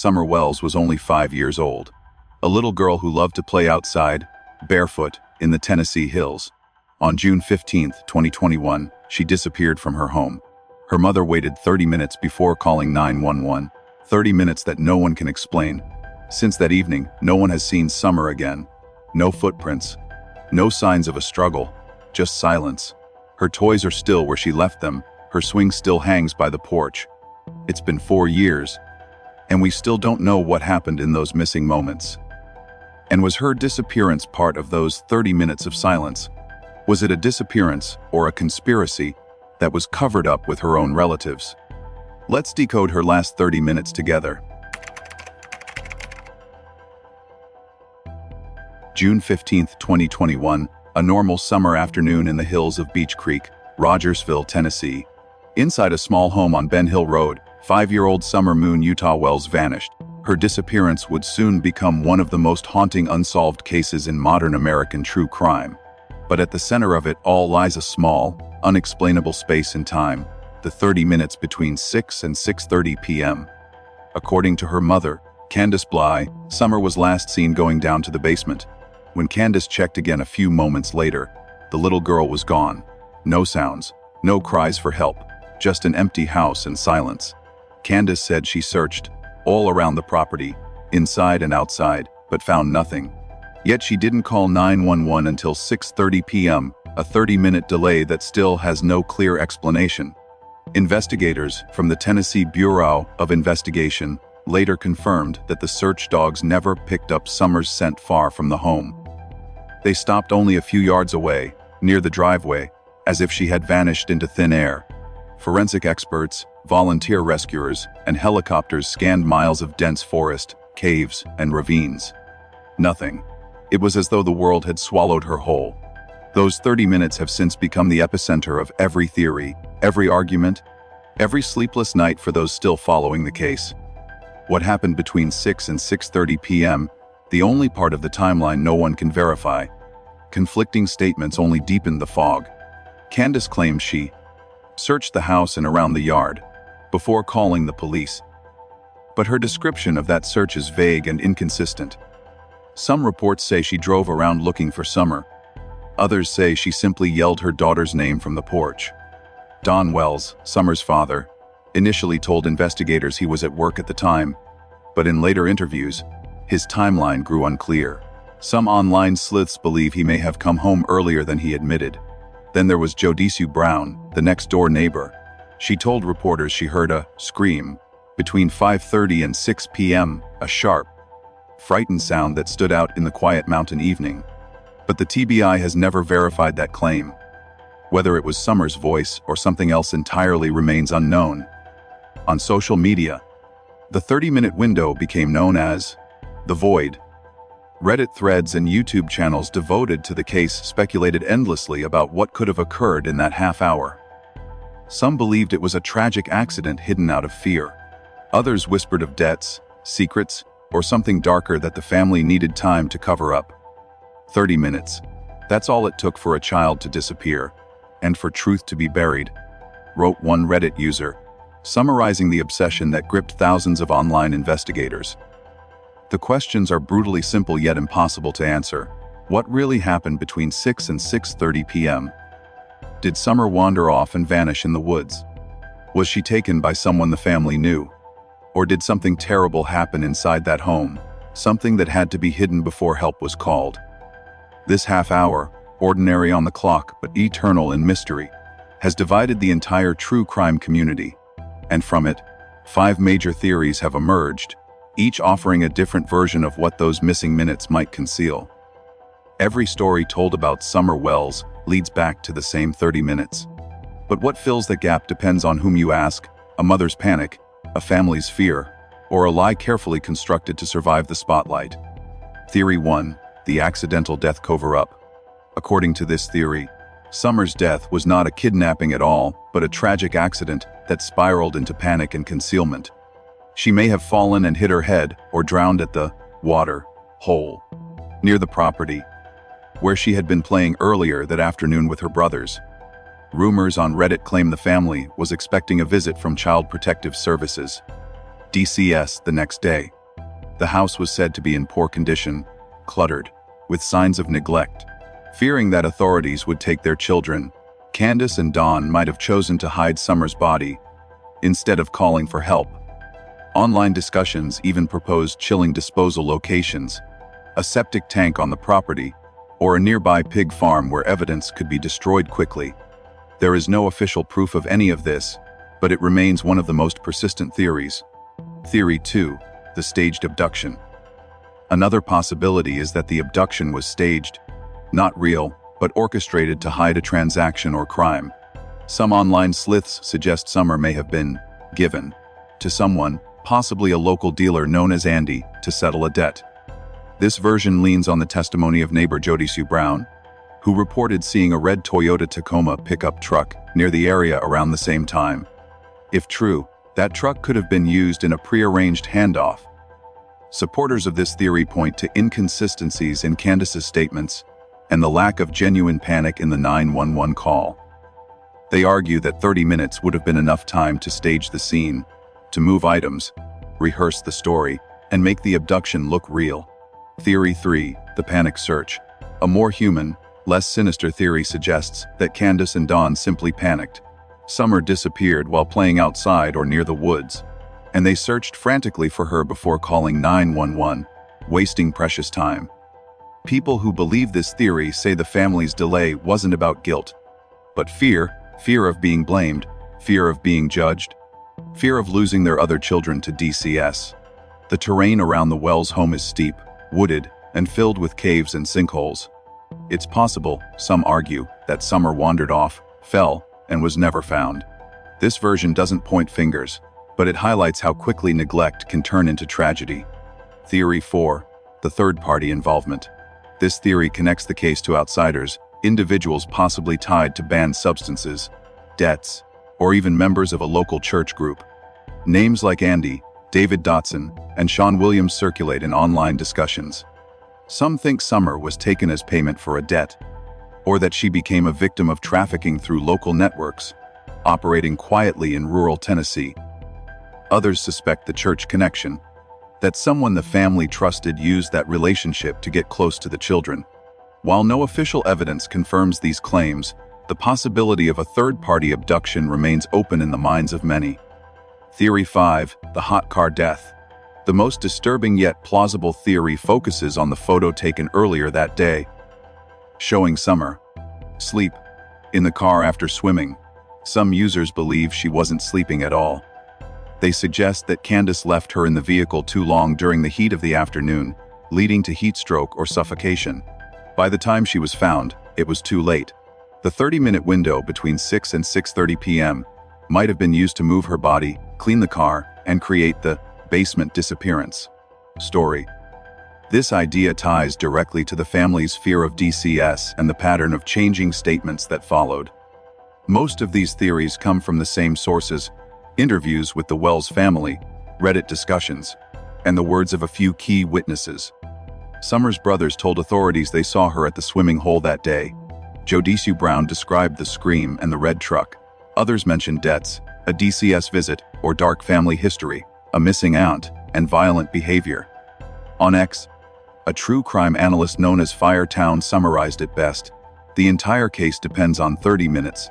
Summer Wells was only 5 years old, a little girl who loved to play outside, barefoot, in the Tennessee hills. On June 15, 2021, she disappeared from her home. Her mother waited 30 minutes before calling 911, 30 minutes that no one can explain. Since that evening, no one has seen Summer again. No footprints, no signs of a struggle, just silence. Her toys are still where she left them, her swing still hangs by the porch. It's been 4 years, and we still don't know what happened in those missing moments. And was her disappearance part of those 30 minutes of silence? Was it a disappearance or a conspiracy that was covered up with her own relatives? Let's decode her last 30 minutes together. June 15, 2021, a normal summer afternoon in the hills of Beech Creek, Rogersville, Tennessee. Inside a small home on Ben Hill Road, 5-year-old Summer Moon Utah Wells vanished. Her disappearance would soon become one of the most haunting unsolved cases in modern American true crime. But at the center of it all lies a small, unexplainable space in time, the 30 minutes between 6 and 6:30 p.m. According to her mother, Candace Bly, Summer was last seen going down to the basement. When Candace checked again a few moments later, the little girl was gone. No sounds, no cries for help, just an empty house and silence. Candace said she searched all around the property, inside and outside, but found nothing. Yet she didn't call 911 until 6:30 p.m., a 30-minute delay that still has no clear explanation. Investigators from the Tennessee Bureau of Investigation later confirmed that the search dogs never picked up Summer's scent far from the home. They stopped only a few yards away, near the driveway, as if she had vanished into thin air. Forensic experts, volunteer rescuers, and helicopters scanned miles of dense forest, caves, and ravines. Nothing. It was as though the world had swallowed her whole. Those 30 minutes have since become the epicenter of every theory, every argument, every sleepless night for those still following the case. What happened between 6 and 6:30 p.m., the only part of the timeline no one can verify. Conflicting statements only deepened the fog. Candace claims she searched the house and around the yard before calling the police. But her description of that search is vague and inconsistent. Some reports say she drove around looking for Summer. Others say she simply yelled her daughter's name from the porch. Don Wells, Summer's father, initially told investigators he was at work at the time, but in later interviews, his timeline grew unclear. Some online sleuths believe he may have come home earlier than he admitted. Then there was Jodisu Brown, the next-door neighbor. She told reporters she heard a scream between 5:30 and 6 p.m., a sharp, frightened sound that stood out in the quiet mountain evening. But the TBI has never verified that claim. Whether it was Summer's voice or something else entirely remains unknown. On social media, the 30-minute window became known as The Void. Reddit threads and YouTube channels devoted to the case speculated endlessly about what could have occurred in that half hour. Some believed it was a tragic accident hidden out of fear. Others whispered of debts, secrets, or something darker that the family needed time to cover up. 30 minutes. That's all it took for a child to disappear, and for truth to be buried, wrote one Reddit user, summarizing the obsession that gripped thousands of online investigators. The questions are brutally simple yet impossible to answer. What really happened between 6 and 6:30 p.m.? Did Summer wander off and vanish in the woods? Was she taken by someone the family knew? Or did something terrible happen inside that home, something that had to be hidden before help was called? This half hour, ordinary on the clock but eternal in mystery, has divided the entire true crime community. And from it, 5 major theories have emerged, each offering a different version of what those missing minutes might conceal. Every story told about Summer Wells leads back to the same 30 minutes. But what fills the gap depends on whom you ask: a mother's panic, a family's fear, or a lie carefully constructed to survive the spotlight. Theory 1, the accidental death cover-up. According to this theory, Summer's death was not a kidnapping at all, but a tragic accident that spiraled into panic and concealment. She may have fallen and hit her head or drowned at the water hole near the property, where she had been playing earlier that afternoon with her brothers. Rumors on Reddit claim the family was expecting a visit from Child Protective Services. DCS the next day. The house was said to be in poor condition, cluttered, with signs of neglect. Fearing that authorities would take their children, Candace and Dawn might have chosen to hide Summer's body instead of calling for help. Online discussions even proposed chilling disposal locations, a septic tank on the property, or a nearby pig farm where evidence could be destroyed quickly. There is no official proof of any of this, but it remains one of the most persistent theories. Theory 2, the staged abduction. Another possibility is that the abduction was staged, not real, but orchestrated to hide a transaction or crime. Some online sleuths suggest Summer may have been given to someone, possibly a local dealer known as Andy, to settle a debt. This version leans on the testimony of neighbor Jody Sue Brown, who reported seeing a red Toyota Tacoma pickup truck near the area around the same time. If true, that truck could have been used in a prearranged handoff. Supporters of this theory point to inconsistencies in Candace's statements and the lack of genuine panic in the 911 call. They argue that 30 minutes would have been enough time to stage the scene, to move items, rehearse the story, and make the abduction look real. Theory 3, the panic search. A more human, less sinister theory suggests that Candace and Dawn simply panicked. Summer disappeared while playing outside or near the woods, and they searched frantically for her before calling 911, wasting precious time. People who believe this theory say the family's delay wasn't about guilt, but fear of being blamed, fear of being judged, fear of losing their other children to DCS. The terrain around the Wells home is steep, wooded, and filled with caves and sinkholes. It's possible, some argue, that Summer wandered off, fell, and was never found. This version doesn't point fingers, but it highlights how quickly neglect can turn into tragedy. Theory 4, the third-party involvement. This theory connects the case to outsiders, individuals possibly tied to banned substances, debts, or even members of a local church group. Names like Andy, David Dotson, and Sean Williams circulate in online discussions. Some think Summer was taken as payment for a debt, or that she became a victim of trafficking through local networks, operating quietly in rural Tennessee. Others suspect the church connection, that someone the family trusted used that relationship to get close to the children. While no official evidence confirms these claims, the possibility of a third-party abduction remains open in the minds of many. Theory 5, the hot car death. The most disturbing yet plausible theory focuses on the photo taken earlier that day, showing Summer sleep in the car after swimming. Some users believe she wasn't sleeping at all. They suggest that Candace left her in the vehicle too long during the heat of the afternoon, leading to heat stroke or suffocation. By the time she was found, it was too late. The 30-minute window between 6 and 6:30 p.m. might have been used to move her body, clean the car, and create the basement disappearance story. This idea ties directly to the family's fear of DCS and the pattern of changing statements that followed. Most of these theories come from the same sources: interviews with the Wells family, Reddit discussions, and the words of a few key witnesses. Summer's brothers told authorities they saw her at the swimming hole that day. Jody Sue Brown described the scream and the red truck. Others mentioned debts, a DCS visit, or dark family history, a missing aunt, and violent behavior. On X, a true crime analyst known as Firetown summarized it best: the entire case depends on 30 minutes.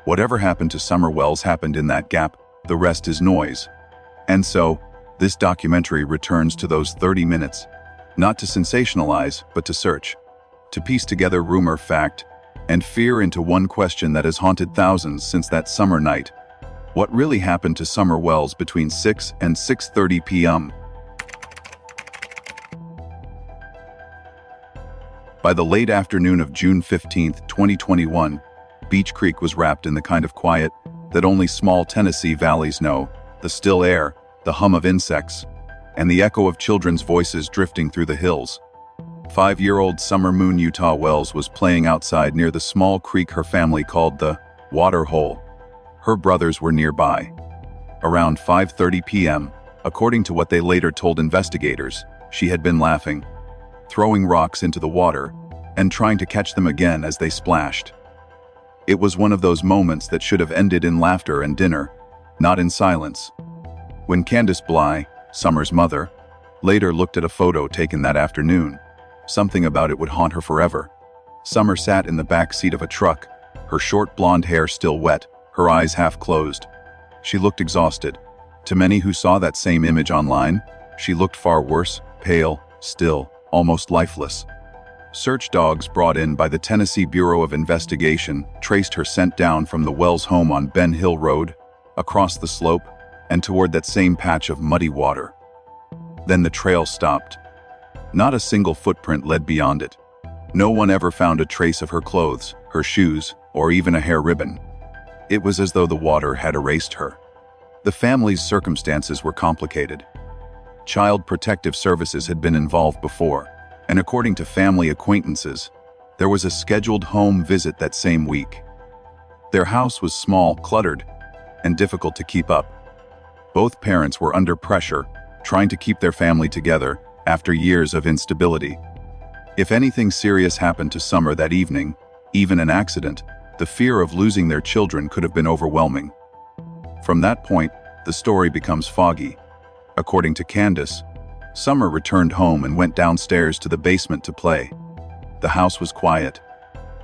Whatever happened to Summer Wells happened in that gap, the rest is noise. And so, this documentary returns to those 30 minutes, not to sensationalize, but to search, to piece together rumor, fact, and fear into one question that has haunted thousands since that summer night. What really happened to Summer Wells between 6 and 6:30 p.m.? By the late afternoon of June 15, 2021, Beech Creek was wrapped in the kind of quiet that only small Tennessee valleys know: the still air, the hum of insects, and the echo of children's voices drifting through the hills. 5-year-old Summer Moon Utah Wells was playing outside near the small creek her family called the Water Hole. Her brothers were nearby. Around 5:30 p.m., according to what they later told investigators, she had been laughing, throwing rocks into the water, and trying to catch them again as they splashed. It was one of those moments that should have ended in laughter and dinner, not in silence. When Candace Bly, Summer's mother, later looked at a photo taken that afternoon, something about it would haunt her forever. Summer sat in the back seat of a truck, her short blonde hair still wet, her eyes half closed. She looked exhausted. To many who saw that same image online, she looked far worse, pale, still, almost lifeless. Search dogs brought in by the Tennessee Bureau of Investigation traced her scent down from the Wells home on Ben Hill Road, across the slope, and toward that same patch of muddy water. Then the trail stopped. Not a single footprint led beyond it. No one ever found a trace of her clothes, her shoes, or even a hair ribbon. It was as though the water had erased her. The family's circumstances were complicated. Child Protective Services had been involved before, and according to family acquaintances, there was a scheduled home visit that same week. Their house was small, cluttered, and difficult to keep up. Both parents were under pressure, trying to keep their family together after years of instability. If anything serious happened to Summer that evening, even an accident, the fear of losing their children could have been overwhelming. From that point, the story becomes foggy. According to Candace, Summer returned home and went downstairs to the basement to play. The house was quiet.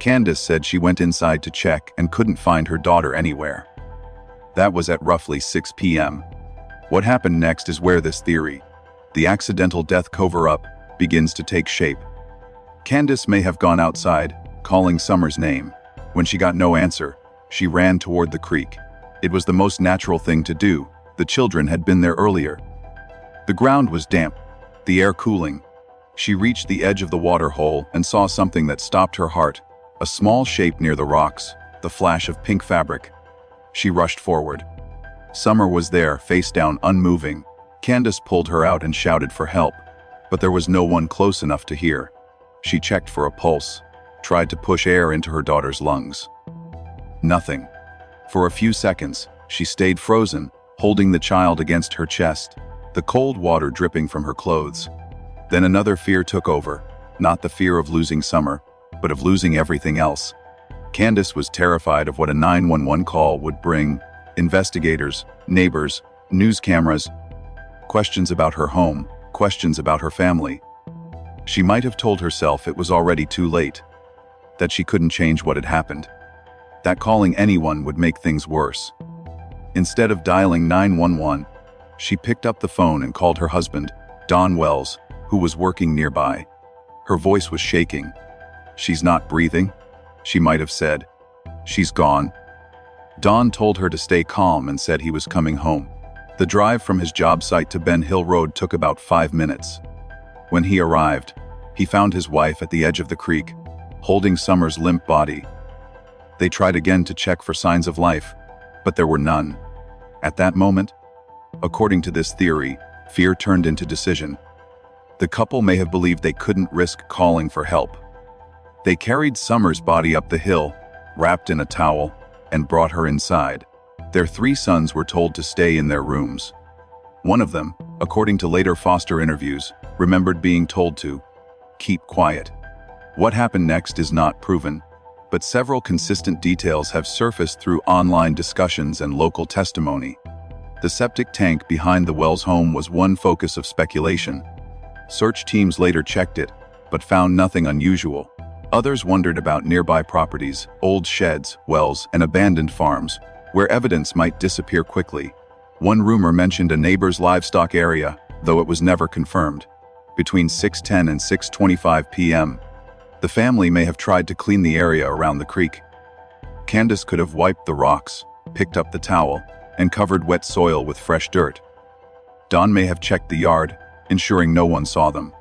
Candace said she went inside to check and couldn't find her daughter anywhere. That was at roughly 6 p.m. What happened next is where this theory, the accidental death cover-up, begins to take shape. Candace may have gone outside, calling Summer's name. When she got no answer, she ran toward the creek. It was the most natural thing to do. The children had been there earlier. The ground was damp, the air cooling. She reached the edge of the water hole and saw something that stopped her heart, a small shape near the rocks, the flash of pink fabric. She rushed forward. Summer was there, face down, unmoving. Candace pulled her out and shouted for help, but there was no one close enough to hear. She checked for a pulse, tried to push air into her daughter's lungs. Nothing. For a few seconds, she stayed frozen, holding the child against her chest, the cold water dripping from her clothes. Then another fear took over, not the fear of losing Summer, but of losing everything else. Candace was terrified of what a 911 call would bring: investigators, neighbors, news cameras, questions about her home, questions about her family. She might have told herself it was already too late, that she couldn't change what had happened, that calling anyone would make things worse. Instead of dialing 911, she picked up the phone and called her husband, Don Wells, who was working nearby. Her voice was shaking. "She's not breathing," she might have said. "She's gone." Don told her to stay calm and said he was coming home. The drive from his job site to Ben Hill Road took about 5 minutes. When he arrived, he found his wife at the edge of the creek, holding Summer's limp body. They tried again to check for signs of life, but there were none. At that moment, according to this theory, fear turned into decision. The couple may have believed they couldn't risk calling for help. They carried Summer's body up the hill, wrapped in a towel, and brought her inside. Their 3 sons were told to stay in their rooms. One of them, according to later Foster interviews, remembered being told to keep quiet. What happened next is not proven, but several consistent details have surfaced through online discussions and local testimony. The septic tank behind the Wells home was one focus of speculation. Search teams later checked it, but found nothing unusual. Others wondered about nearby properties, old sheds, wells, and abandoned farms, where evidence might disappear quickly. One rumor mentioned a neighbor's livestock area, though it was never confirmed. Between 6:10 and 6:25 p.m., the family may have tried to clean the area around the creek. Candace could have wiped the rocks, picked up the towel, and covered wet soil with fresh dirt. Don may have checked the yard, ensuring no one saw them.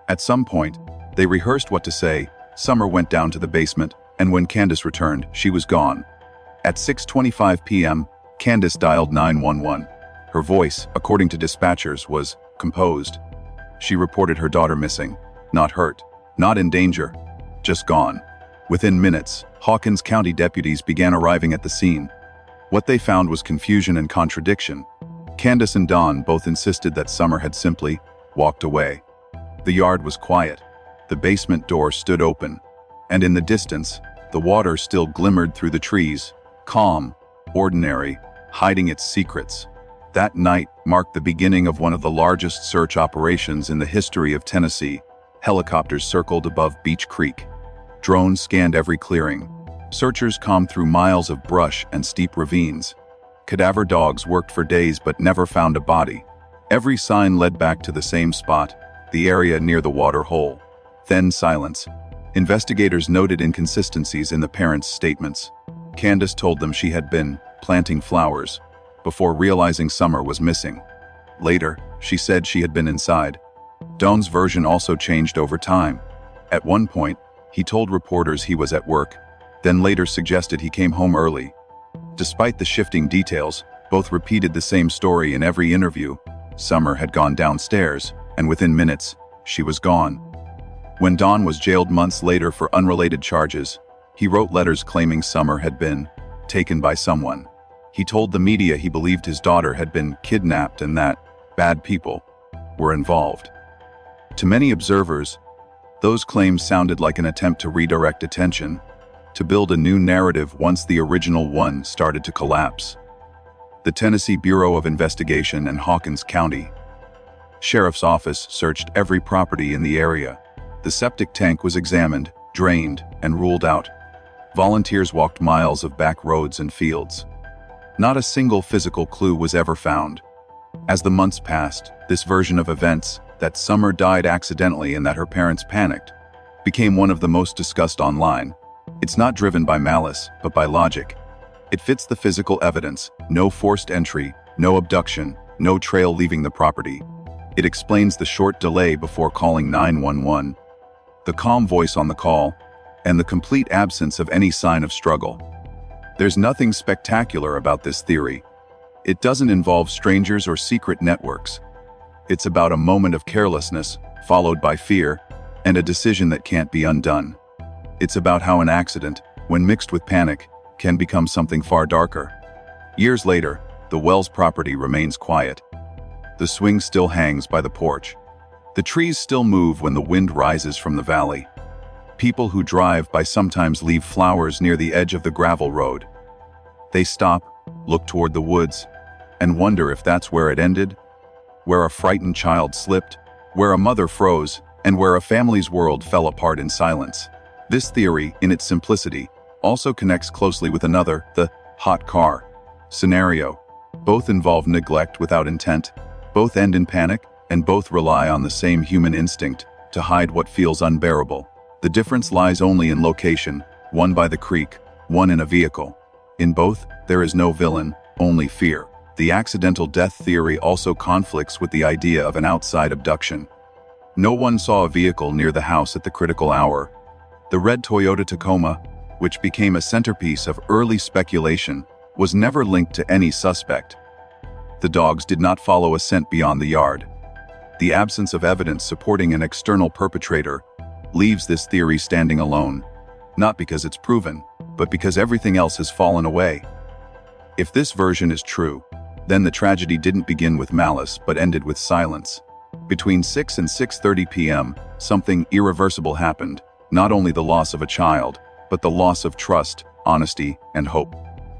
At some point, they rehearsed what to say. Summer went down to the basement, and when Candace returned, she was gone. At 6:25 p.m., Candace dialed 911. Her voice, according to dispatchers, was composed. She reported her daughter missing, not hurt, not in danger, just gone. Within minutes, Hawkins County deputies began arriving at the scene. What they found was confusion and contradiction. Candace and Don both insisted that Summer had simply walked away. The yard was quiet. The basement door stood open, and in the distance, the water still glimmered through the trees, calm, ordinary, hiding its secrets. That night marked the beginning of one of the largest search operations in the history of Tennessee. Helicopters circled above Beach Creek. Drones scanned every clearing. Searchers combed through miles of brush and steep ravines. Cadaver dogs worked for days but never found a body. Every sign led back to the same spot, the area near the water hole. Then silence. Investigators noted inconsistencies in the parents' statements. Candace told them she had been planting flowers before realizing Summer was missing. Later, she said she had been inside. Don's version also changed over time. At one point, he told reporters he was at work, then later suggested he came home early. Despite the shifting details, both repeated the same story in every interview. Summer had gone downstairs, and within minutes, she was gone. When Don was jailed months later for unrelated charges, he wrote letters claiming Summer had been taken by someone. He told the media he believed his daughter had been kidnapped and that bad people were involved. To many observers, those claims sounded like an attempt to redirect attention, to build a new narrative once the original one started to collapse. The Tennessee Bureau of Investigation and Hawkins County Sheriff's Office searched every property in the area. The septic tank was examined, drained, and ruled out. Volunteers walked miles of back roads and fields. Not a single physical clue was ever found. As the months passed, this version of events, that Summer died accidentally and that her parents panicked, became one of the most discussed online. It's not driven by malice, but by logic. It fits the physical evidence: no forced entry, no abduction, no trail leaving the property. It explains the short delay before calling 911, the calm voice on the call, and the complete absence of any sign of struggle. There's nothing spectacular about this theory. It doesn't involve strangers or secret networks. It's about a moment of carelessness, followed by fear, and a decision that can't be undone. It's about how an accident, when mixed with panic, can become something far darker. Years later, the Wells property remains quiet. The swing still hangs by the porch. The trees still move when the wind rises from the valley. People who drive by sometimes leave flowers near the edge of the gravel road. They stop, look toward the woods, and wonder if that's where it ended, where a frightened child slipped, where a mother froze, and where a family's world fell apart in silence. This theory, in its simplicity, also connects closely with another, the hot car scenario. Both involve neglect without intent, both end in panic, and both rely on the same human instinct to hide what feels unbearable. The difference lies only in location, one by the creek, one in a vehicle. In both, there is no villain, only fear. The accidental death theory also conflicts with the idea of an outside abduction. No one saw a vehicle near the house at the critical hour. The red Toyota Tacoma, which became a centerpiece of early speculation, was never linked to any suspect. The dogs did not follow a scent beyond the yard. The absence of evidence supporting an external perpetrator leaves this theory standing alone, not because it's proven, but because everything else has fallen away. If this version is true, then the tragedy didn't begin with malice but ended with silence. Between 6 and 6:30 p.m., something irreversible happened, not only the loss of a child, but the loss of trust, honesty, and hope.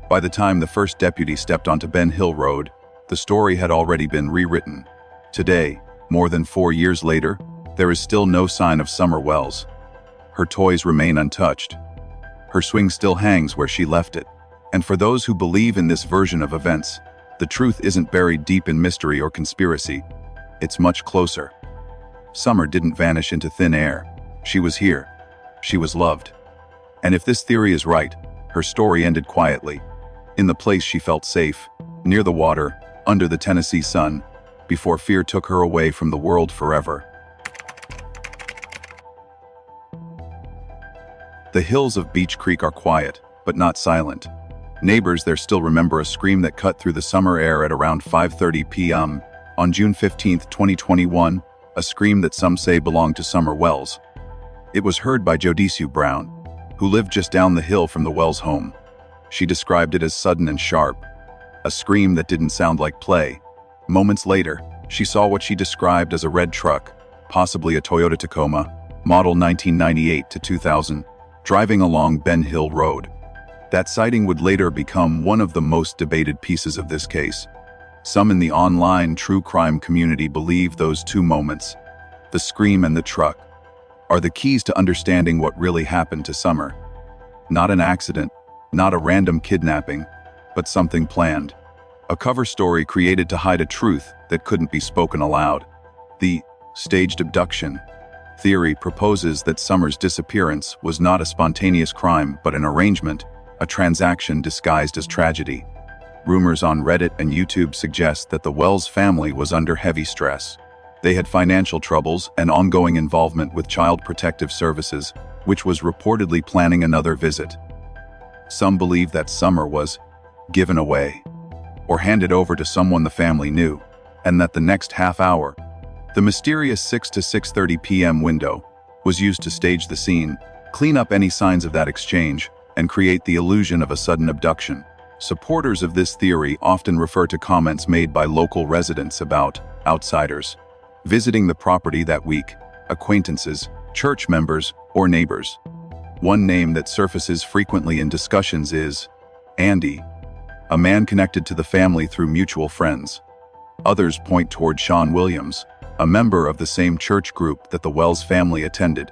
By the time the first deputy stepped onto Ben Hill Road, the story had already been rewritten. Today, more than 4 years later, there is still no sign of Summer Wells. Her toys remain untouched. Her swing still hangs where she left it. And for those who believe in this version of events, the truth isn't buried deep in mystery or conspiracy. It's much closer. Summer didn't vanish into thin air. She was here. She was loved. And if this theory is right, her story ended quietly, in the place she felt safe, near the water, under the Tennessee sun, before fear took her away from the world forever. The hills of Beach Creek are quiet, but not silent. Neighbors there still remember a scream that cut through the summer air at around 5:30 p.m. on June 15, 2021, a scream that some say belonged to Summer Wells. It was heard by Jodisu Brown, who lived just down the hill from the Wells home. She described it as sudden and sharp, a scream that didn't sound like play. Moments later, she saw what she described as a red truck, possibly a Toyota Tacoma, model 1998 to 2000, driving along Ben Hill Road. That sighting would later become one of the most debated pieces of this case. Some in the online true crime community believe those two moments, the scream and the truck, are the keys to understanding what really happened to Summer. Not an accident, not a random kidnapping, but something planned. A cover story created to hide a truth that couldn't be spoken aloud. The staged abduction theory proposes that Summer's disappearance was not a spontaneous crime but an arrangement, a transaction disguised as tragedy. Rumors on Reddit and YouTube suggest that the Wells family was under heavy stress. They had financial troubles and ongoing involvement with Child Protective Services, which was reportedly planning another visit. Some believe that Summer was given away or handed over to someone the family knew, and that the next half hour, the mysterious 6 to 6:30 p.m. window, was used to stage the scene, clean up any signs of that exchange, and create the illusion of a sudden abduction. Supporters of this theory often refer to comments made by local residents about outsiders visiting the property that week, acquaintances, church members, or neighbors. One name that surfaces frequently in discussions is Andy, a man connected to the family through mutual friends. Others point toward Sean Williams, a member of the same church group that the Wells family attended.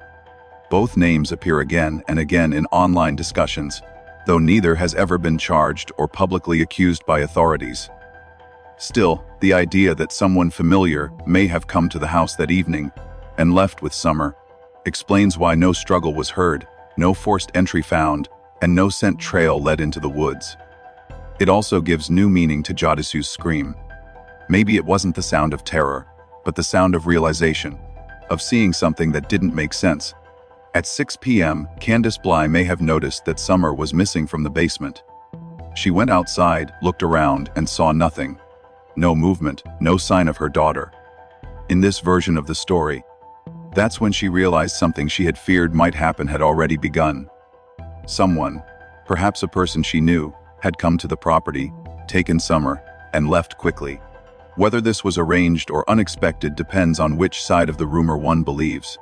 Both names appear again and again in online discussions, though neither has ever been charged or publicly accused by authorities. Still, the idea that someone familiar may have come to the house that evening and left with Summer explains why no struggle was heard, no forced entry found, and no scent trail led into the woods. It also gives new meaning to Jodisu's scream. Maybe it wasn't the sound of terror, but the sound of realization, of seeing something that didn't make sense. At 6 p.m., Candace Bly may have noticed that Summer was missing from the basement. She went outside, looked around, and saw nothing. No movement, no sign of her daughter. In this version of the story, that's when she realized something she had feared might happen had already begun. Someone, perhaps a person she knew, had come to the property, taken Summer, and left quickly. Whether this was arranged or unexpected depends on which side of the rumor one believes.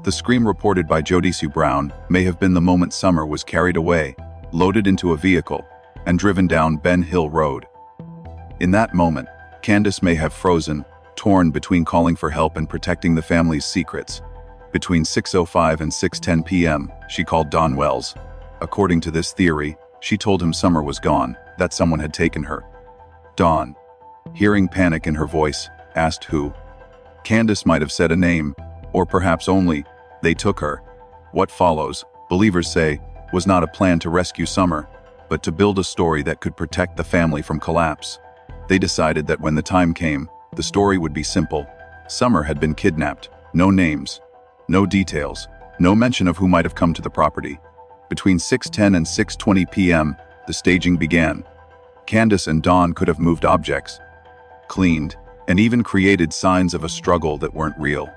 The scream reported by Jodisu Brown may have been the moment Summer was carried away, loaded into a vehicle, and driven down Ben Hill Road. In that moment, Candace may have frozen, torn between calling for help and protecting the family's secrets. Between 6:05 and 6:10 p.m., she called Don Wells. According to this theory, she told him Summer was gone, that someone had taken her. Don, hearing panic in her voice, asked who. Candace might have said a name, or perhaps only, they took her. What follows, believers say, was not a plan to rescue Summer, but to build a story that could protect the family from collapse. They decided that when the time came, the story would be simple. Summer had been kidnapped, no names, no details, no mention of who might have come to the property. Between 6:10 and 6:20 p.m., the staging began. Candace and Don could have moved objects, cleaned, and even created signs of a struggle that weren't real.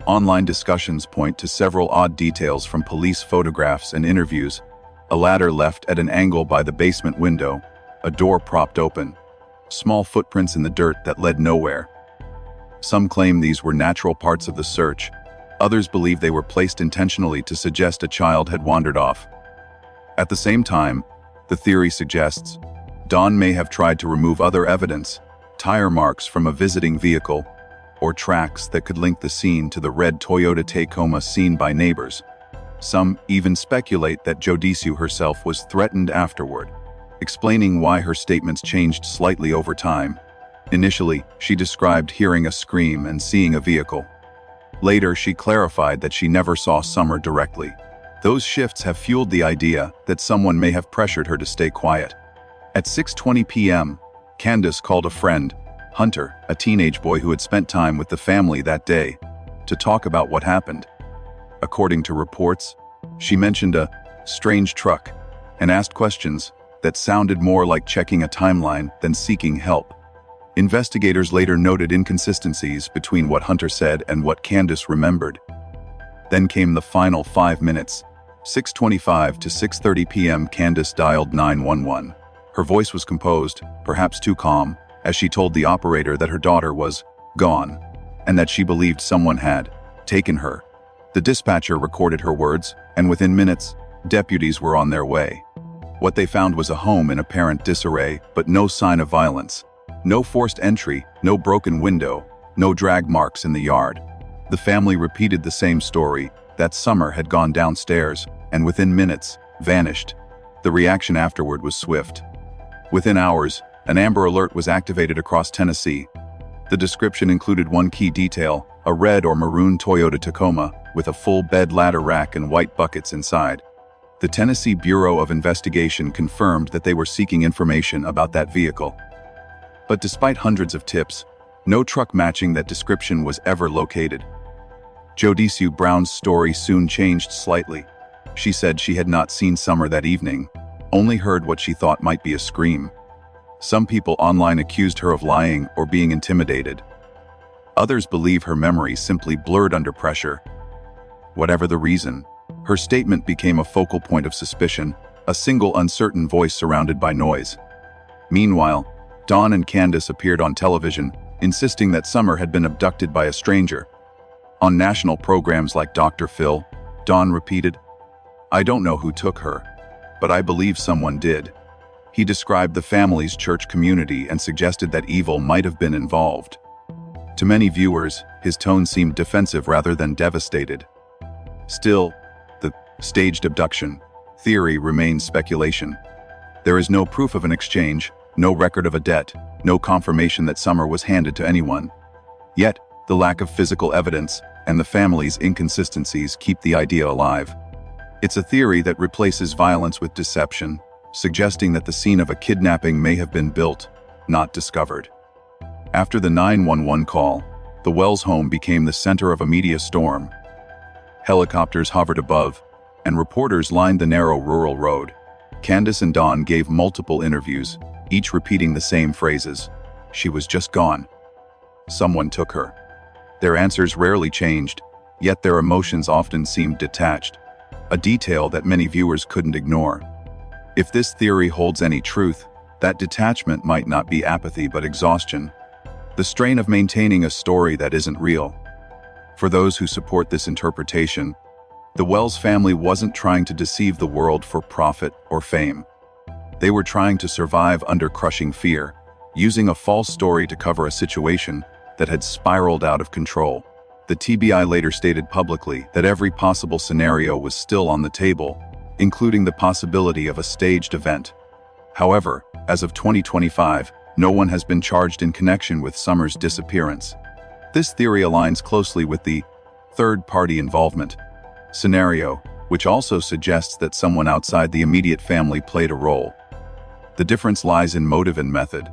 Online discussions point to several odd details from police photographs and interviews: a ladder left at an angle by the basement window, a door propped open, small footprints in the dirt that led nowhere. Some claim these were natural parts of the search. Others believe they were placed intentionally to suggest a child had wandered off. At the same time, the theory suggests Don may have tried to remove other evidence, tire marks from a visiting vehicle, or tracks that could link the scene to the red Toyota Tacoma seen by neighbors. Some even speculate that Jodisu herself was threatened afterward, explaining why her statements changed slightly over time. Initially, she described hearing a scream and seeing a vehicle. Later, she clarified that she never saw Summer directly. Those shifts have fueled the idea that someone may have pressured her to stay quiet. At 6:20 p.m., Candace called a friend, Hunter, a teenage boy who had spent time with the family that day, to talk about what happened. According to reports, she mentioned a strange truck and asked questions that sounded more like checking a timeline than seeking help. Investigators later noted inconsistencies between what Hunter said and what Candace remembered. Then came the final 5 minutes. 6:25 to 6:30 p.m. Candace dialed 911. Her voice was composed, perhaps too calm, as she told the operator that her daughter was gone, and that she believed someone had taken her. The dispatcher recorded her words, and within minutes, deputies were on their way. What they found was a home in apparent disarray, but no sign of violence. No forced entry, no broken window, no drag marks in the yard. The family repeated the same story, that Summer had gone downstairs, and within minutes, vanished. The reaction afterward was swift. Within hours, an Amber Alert was activated across Tennessee. The description included one key detail, a red or maroon Toyota Tacoma with a full bed ladder rack and white buckets inside. The Tennessee Bureau of Investigation confirmed that they were seeking information about that vehicle. But despite hundreds of tips, no truck matching that description was ever located. Jodisu Brown's story soon changed slightly. She said she had not seen Summer that evening, only heard what she thought might be a scream. Some people online accused her of lying or being intimidated. Others believe her memory simply blurred under pressure. Whatever the reason, her statement became a focal point of suspicion, a single uncertain voice surrounded by noise. Meanwhile, Dawn and Candace appeared on television, insisting that Summer had been abducted by a stranger. On national programs like Dr. Phil, Dawn repeated, "I don't know who took her, but I believe someone did." He described the family's church community and suggested that evil might have been involved. To many viewers, his tone seemed defensive rather than devastated. Still, the staged abduction theory remains speculation. There is no proof of an exchange, no record of a debt, no confirmation that Summer was handed to anyone. Yet, the lack of physical evidence and the family's inconsistencies keep the idea alive. It's a theory that replaces violence with deception, suggesting that the scene of a kidnapping may have been built, not discovered. After the 911 call, the Wells home became the center of a media storm. Helicopters hovered above, and reporters lined the narrow rural road. Candace and Dawn gave multiple interviews, each repeating the same phrases. She was just gone. Someone took her. Their answers rarely changed, yet their emotions often seemed detached, a detail that many viewers couldn't ignore. If this theory holds any truth, that detachment might not be apathy but exhaustion, the strain of maintaining a story that isn't real. For those who support this interpretation, the Wells family wasn't trying to deceive the world for profit or fame. They were trying to survive under crushing fear, using a false story to cover a situation that had spiraled out of control. The TBI later stated publicly that every possible scenario was still on the table, including the possibility of a staged event. However, as of 2025, no one has been charged in connection with Summer's disappearance. This theory aligns closely with the third-party involvement scenario, which also suggests that someone outside the immediate family played a role. The difference lies in motive and method.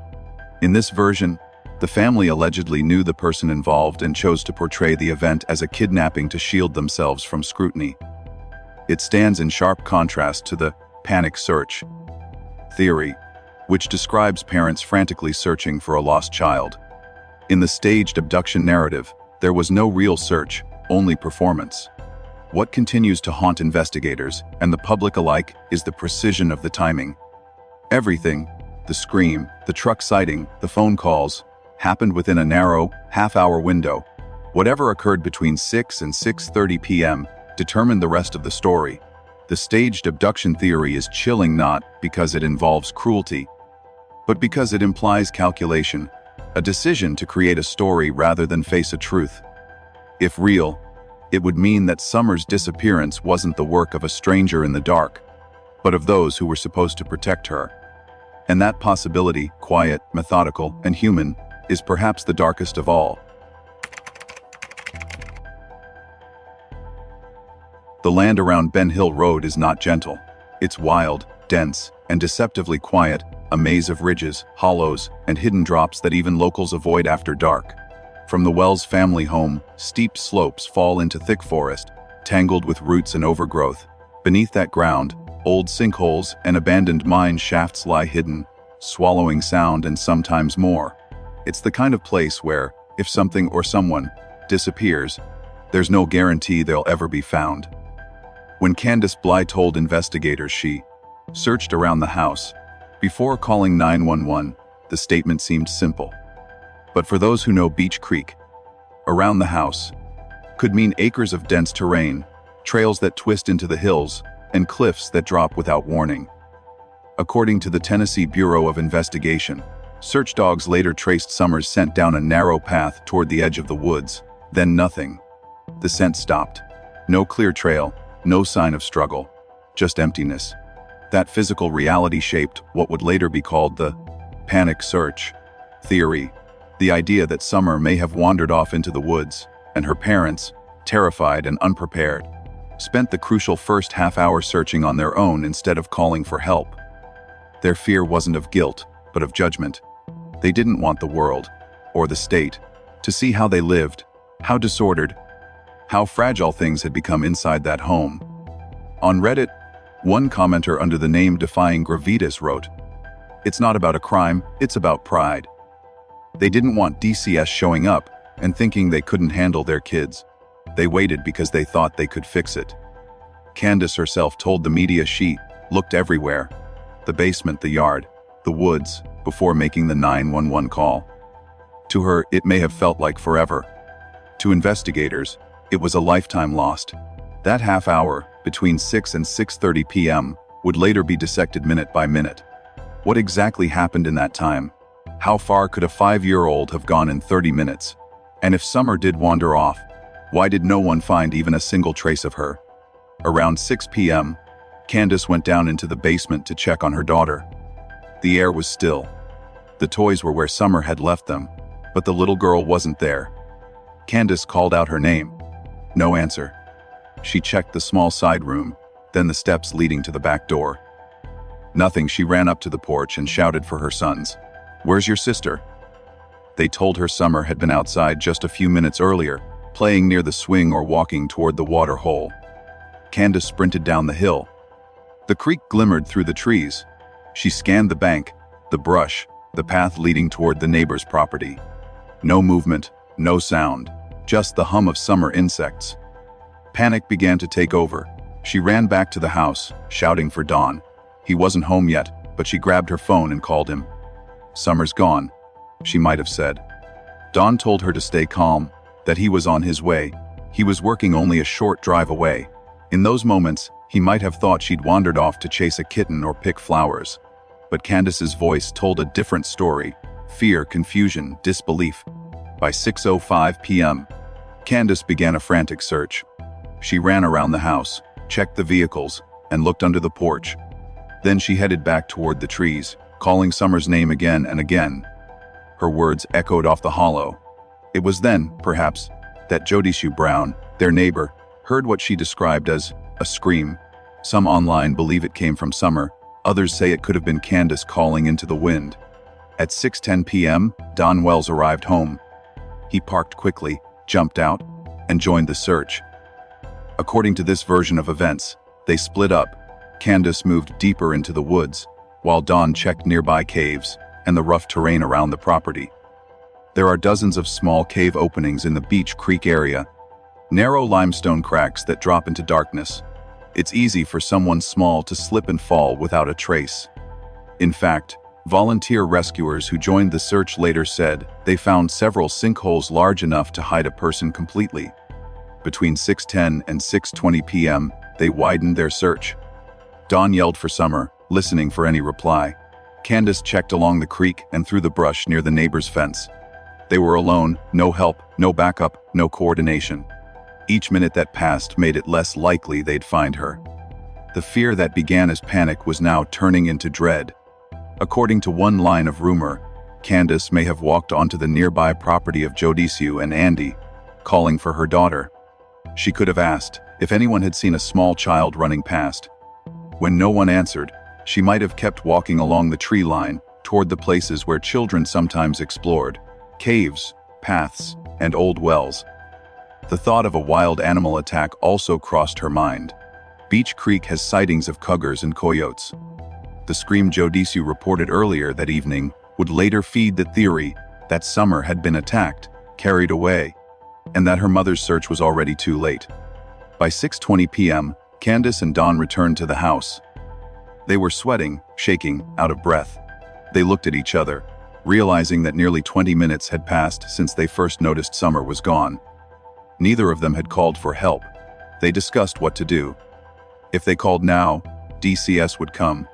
In this version, the family allegedly knew the person involved and chose to portray the event as a kidnapping to shield themselves from scrutiny. It stands in sharp contrast to the panic search theory, which describes parents frantically searching for a lost child. In the staged abduction narrative, there was no real search, only performance. What continues to haunt investigators and the public alike is the precision of the timing. Everything, the scream, the truck sighting, the phone calls, happened within a narrow, half-hour window. Whatever occurred between 6 and 6:30 p.m. determined the rest of the story. The staged abduction theory is chilling not because it involves cruelty, but because it implies calculation, a decision to create a story rather than face a truth. If real, it would mean that Summer's disappearance wasn't the work of a stranger in the dark, but of those who were supposed to protect her. And that possibility, quiet, methodical, and human, is perhaps the darkest of all. The land around Ben Hill Road is not gentle. It's wild, dense, and deceptively quiet, a maze of ridges, hollows, and hidden drops that even locals avoid after dark. From the Wells family home, steep slopes fall into thick forest, tangled with roots and overgrowth. Beneath that ground, old sinkholes and abandoned mine shafts lie hidden, swallowing sound and sometimes more. It's the kind of place where, if something or someone disappears, there's no guarantee they'll ever be found. When Candace Bly told investigators she searched around the house before calling 911, the statement seemed simple. But for those who know Beech Creek, around the house could mean acres of dense terrain, trails that twist into the hills, and cliffs that drop without warning. According to the Tennessee Bureau of Investigation, Search dogs later traced Summer's scent down a narrow path toward the edge of the woods. Then nothing. The scent stopped. No clear trail, no sign of struggle, just emptiness. That physical reality shaped what would later be called the panic search theory, the idea that Summer may have wandered off into the woods, and her parents, terrified and unprepared, spent the crucial first half-hour searching on their own instead of calling for help. Their fear wasn't of guilt, but of judgment. They didn't want the world, or the state, to see how they lived, how disordered, how fragile things had become inside that home. On Reddit, one commenter under the name Defying Gravitas wrote, "It's not about a crime, it's about pride." They didn't want DCS showing up and thinking they couldn't handle their kids. They waited because they thought they could fix it. Candace herself told the media she looked everywhere, the basement, the yard, the woods, before making the 911 call. To her, it may have felt like forever. To investigators, it was a lifetime lost. That half hour, between 6 and 6:30 p.m., would later be dissected minute by minute. What exactly happened in that time? How far could a 5-year-old have gone in 30 minutes? And if Summer did wander off, why did no one find even a single trace of her? Around 6 p.m., Candace went down into the basement to check on her daughter. The air was still. The toys were where Summer had left them, but the little girl wasn't there. Candace called out her name. No answer. She checked the small side room, then the steps leading to the back door. Nothing. She ran up to the porch and shouted for her sons. "Where's your sister?" They told her Summer had been outside just a few minutes earlier, playing near the swing or walking toward the water hole. Candace sprinted down the hill. The creek glimmered through the trees. She scanned the bank, the brush, the path leading toward the neighbor's property. No movement, no sound, just the hum of summer insects. Panic began to take over. She ran back to the house, shouting for Don. He wasn't home yet, but she grabbed her phone and called him. "Summer's gone," she might have said. Don told her to stay calm, that he was on his way. He was working only a short drive away. In those moments, he might have thought she'd wandered off to chase a kitten or pick flowers. But Candace's voice told a different story: fear, confusion, disbelief. By 6:05 p.m., Candace began a frantic search. She ran around the house, checked the vehicles, and looked under the porch. Then she headed back toward the trees, calling Summer's name again and again. Her words echoed off the hollow. It was then, perhaps, that Jodishu Brown, their neighbor, heard what she described as a scream. Some online believe it came from Summer, others say it could have been Candace calling into the wind. At 6:10 p.m., Don Wells arrived home. He parked quickly, jumped out, and joined the search. According to this version of events, they split up. Candace moved deeper into the woods, while Don checked nearby caves and the rough terrain around the property. There are dozens of small cave openings in the Beach Creek area, narrow limestone cracks that drop into darkness. It's easy for someone small to slip and fall without a trace. In fact, volunteer rescuers who joined the search later said they found several sinkholes large enough to hide a person completely. Between 6:10 and 6:20 p.m., they widened their search. Don yelled for Summer, listening for any reply. Candace checked along the creek and through the brush near the neighbor's fence. They were alone, no help, no backup, no coordination. Each minute that passed made it less likely they'd find her. The fear that began as panic was now turning into dread. According to one line of rumor, Candace may have walked onto the nearby property of Jodishu and Andy, calling for her daughter. She could have asked if anyone had seen a small child running past. When no one answered, she might have kept walking along the tree line toward the places where children sometimes explored: caves, paths, and old wells. The thought of a wild animal attack also crossed her mind. Beach Creek has sightings of cougars and coyotes. The scream Jodishu reported earlier that evening would later feed the theory that Summer had been attacked, carried away, and that her mother's search was already too late. By 6:20 p.m., Candace and Don returned to the house. They were sweating, shaking, out of breath. They looked at each other, realizing that nearly 20 minutes had passed since they first noticed Summer was gone. Neither of them had called for help. They discussed what to do. If they called now, DCS would come.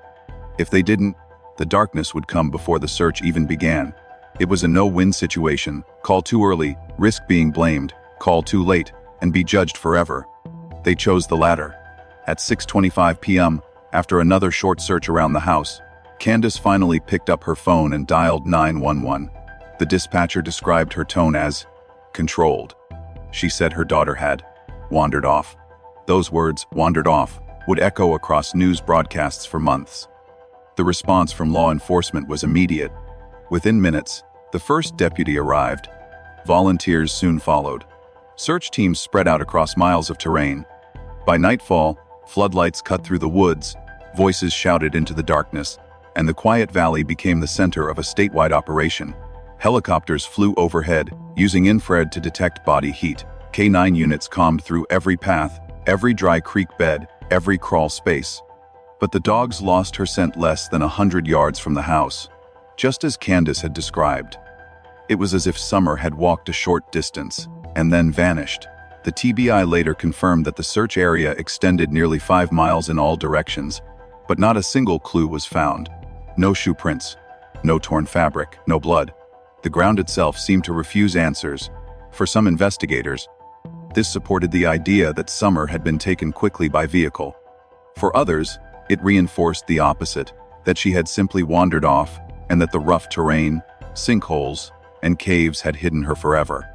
If they didn't, The darkness would come before the search even began. It was a no-win situation: call too early, risk being blamed; call too late, and be judged forever. They chose the latter. At 6:25 p.m., after another short search around the house, Candace finally picked up her phone and dialed 911. The dispatcher described her tone as controlled. She said her daughter had wandered off. Those words, "wandered off," would echo across news broadcasts for months. The response from law enforcement was immediate. Within minutes, the first deputy arrived. Volunteers soon followed. Search teams spread out across miles of terrain. By nightfall, floodlights cut through the woods, voices shouted into the darkness, and the quiet valley became the center of a statewide operation. Helicopters flew overhead, using infrared to detect body heat. K9 units combed through every path, every dry creek bed, every crawl space. But the dogs lost her scent less than 100 yards from the house, just as Candace had described. It was as if Summer had walked a short distance, and then vanished. The TBI later confirmed that the search area extended nearly 5 miles in all directions, but not a single clue was found. No shoe prints, no torn fabric, no blood. The ground itself seemed to refuse answers. For some investigators, this supported the idea that Summer had been taken quickly by vehicle. For others, it reinforced the opposite, that she had simply wandered off, and that the rough terrain, sinkholes, and caves had hidden her forever.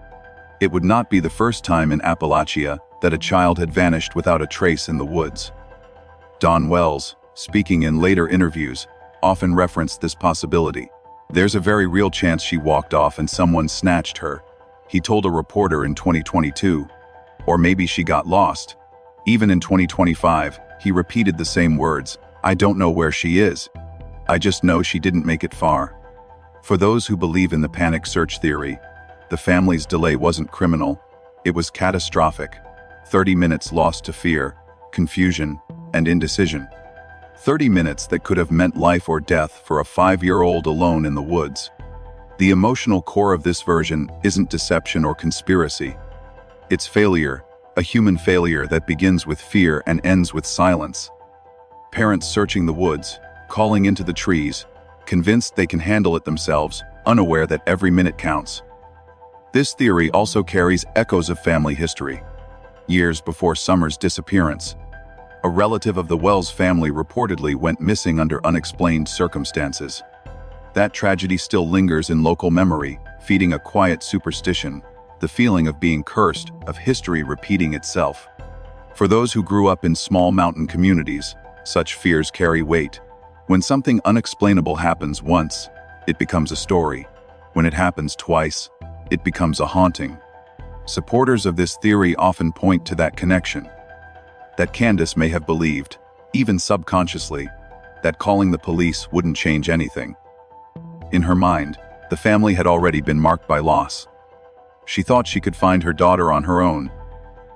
It would not be the first time in Appalachia that a child had vanished without a trace in the woods. Don Wells, speaking in later interviews, often referenced this possibility. "There's a very real chance she walked off and someone snatched her," he told a reporter in 2022. "Or maybe she got lost." Even in 2025, he repeated the same words: "I don't know where she is. I just know she didn't make it far." For those who believe in the panic search theory, the family's delay wasn't criminal. It was catastrophic. 30 minutes lost to fear, confusion, and indecision. 30 minutes that could have meant life or death for a 5-year-old alone in the woods. The emotional core of this version isn't deception or conspiracy. It's failure, a human failure that begins with fear and ends with silence. Parents searching the woods, calling into the trees, convinced they can handle it themselves, unaware that every minute counts. This theory also carries echoes of family history. Years before Summer's disappearance, a relative of the Wells family reportedly went missing under unexplained circumstances. That tragedy still lingers in local memory, feeding a quiet superstition, the feeling of being cursed, of history repeating itself. For those who grew up in small mountain communities, such fears carry weight. When something unexplainable happens once, it becomes a story. When it happens twice, it becomes a haunting. Supporters of this theory often point to that connection. That Candace may have believed, even subconsciously, that calling the police wouldn't change anything. In her mind, the family had already been marked by loss. She thought she could find her daughter on her own,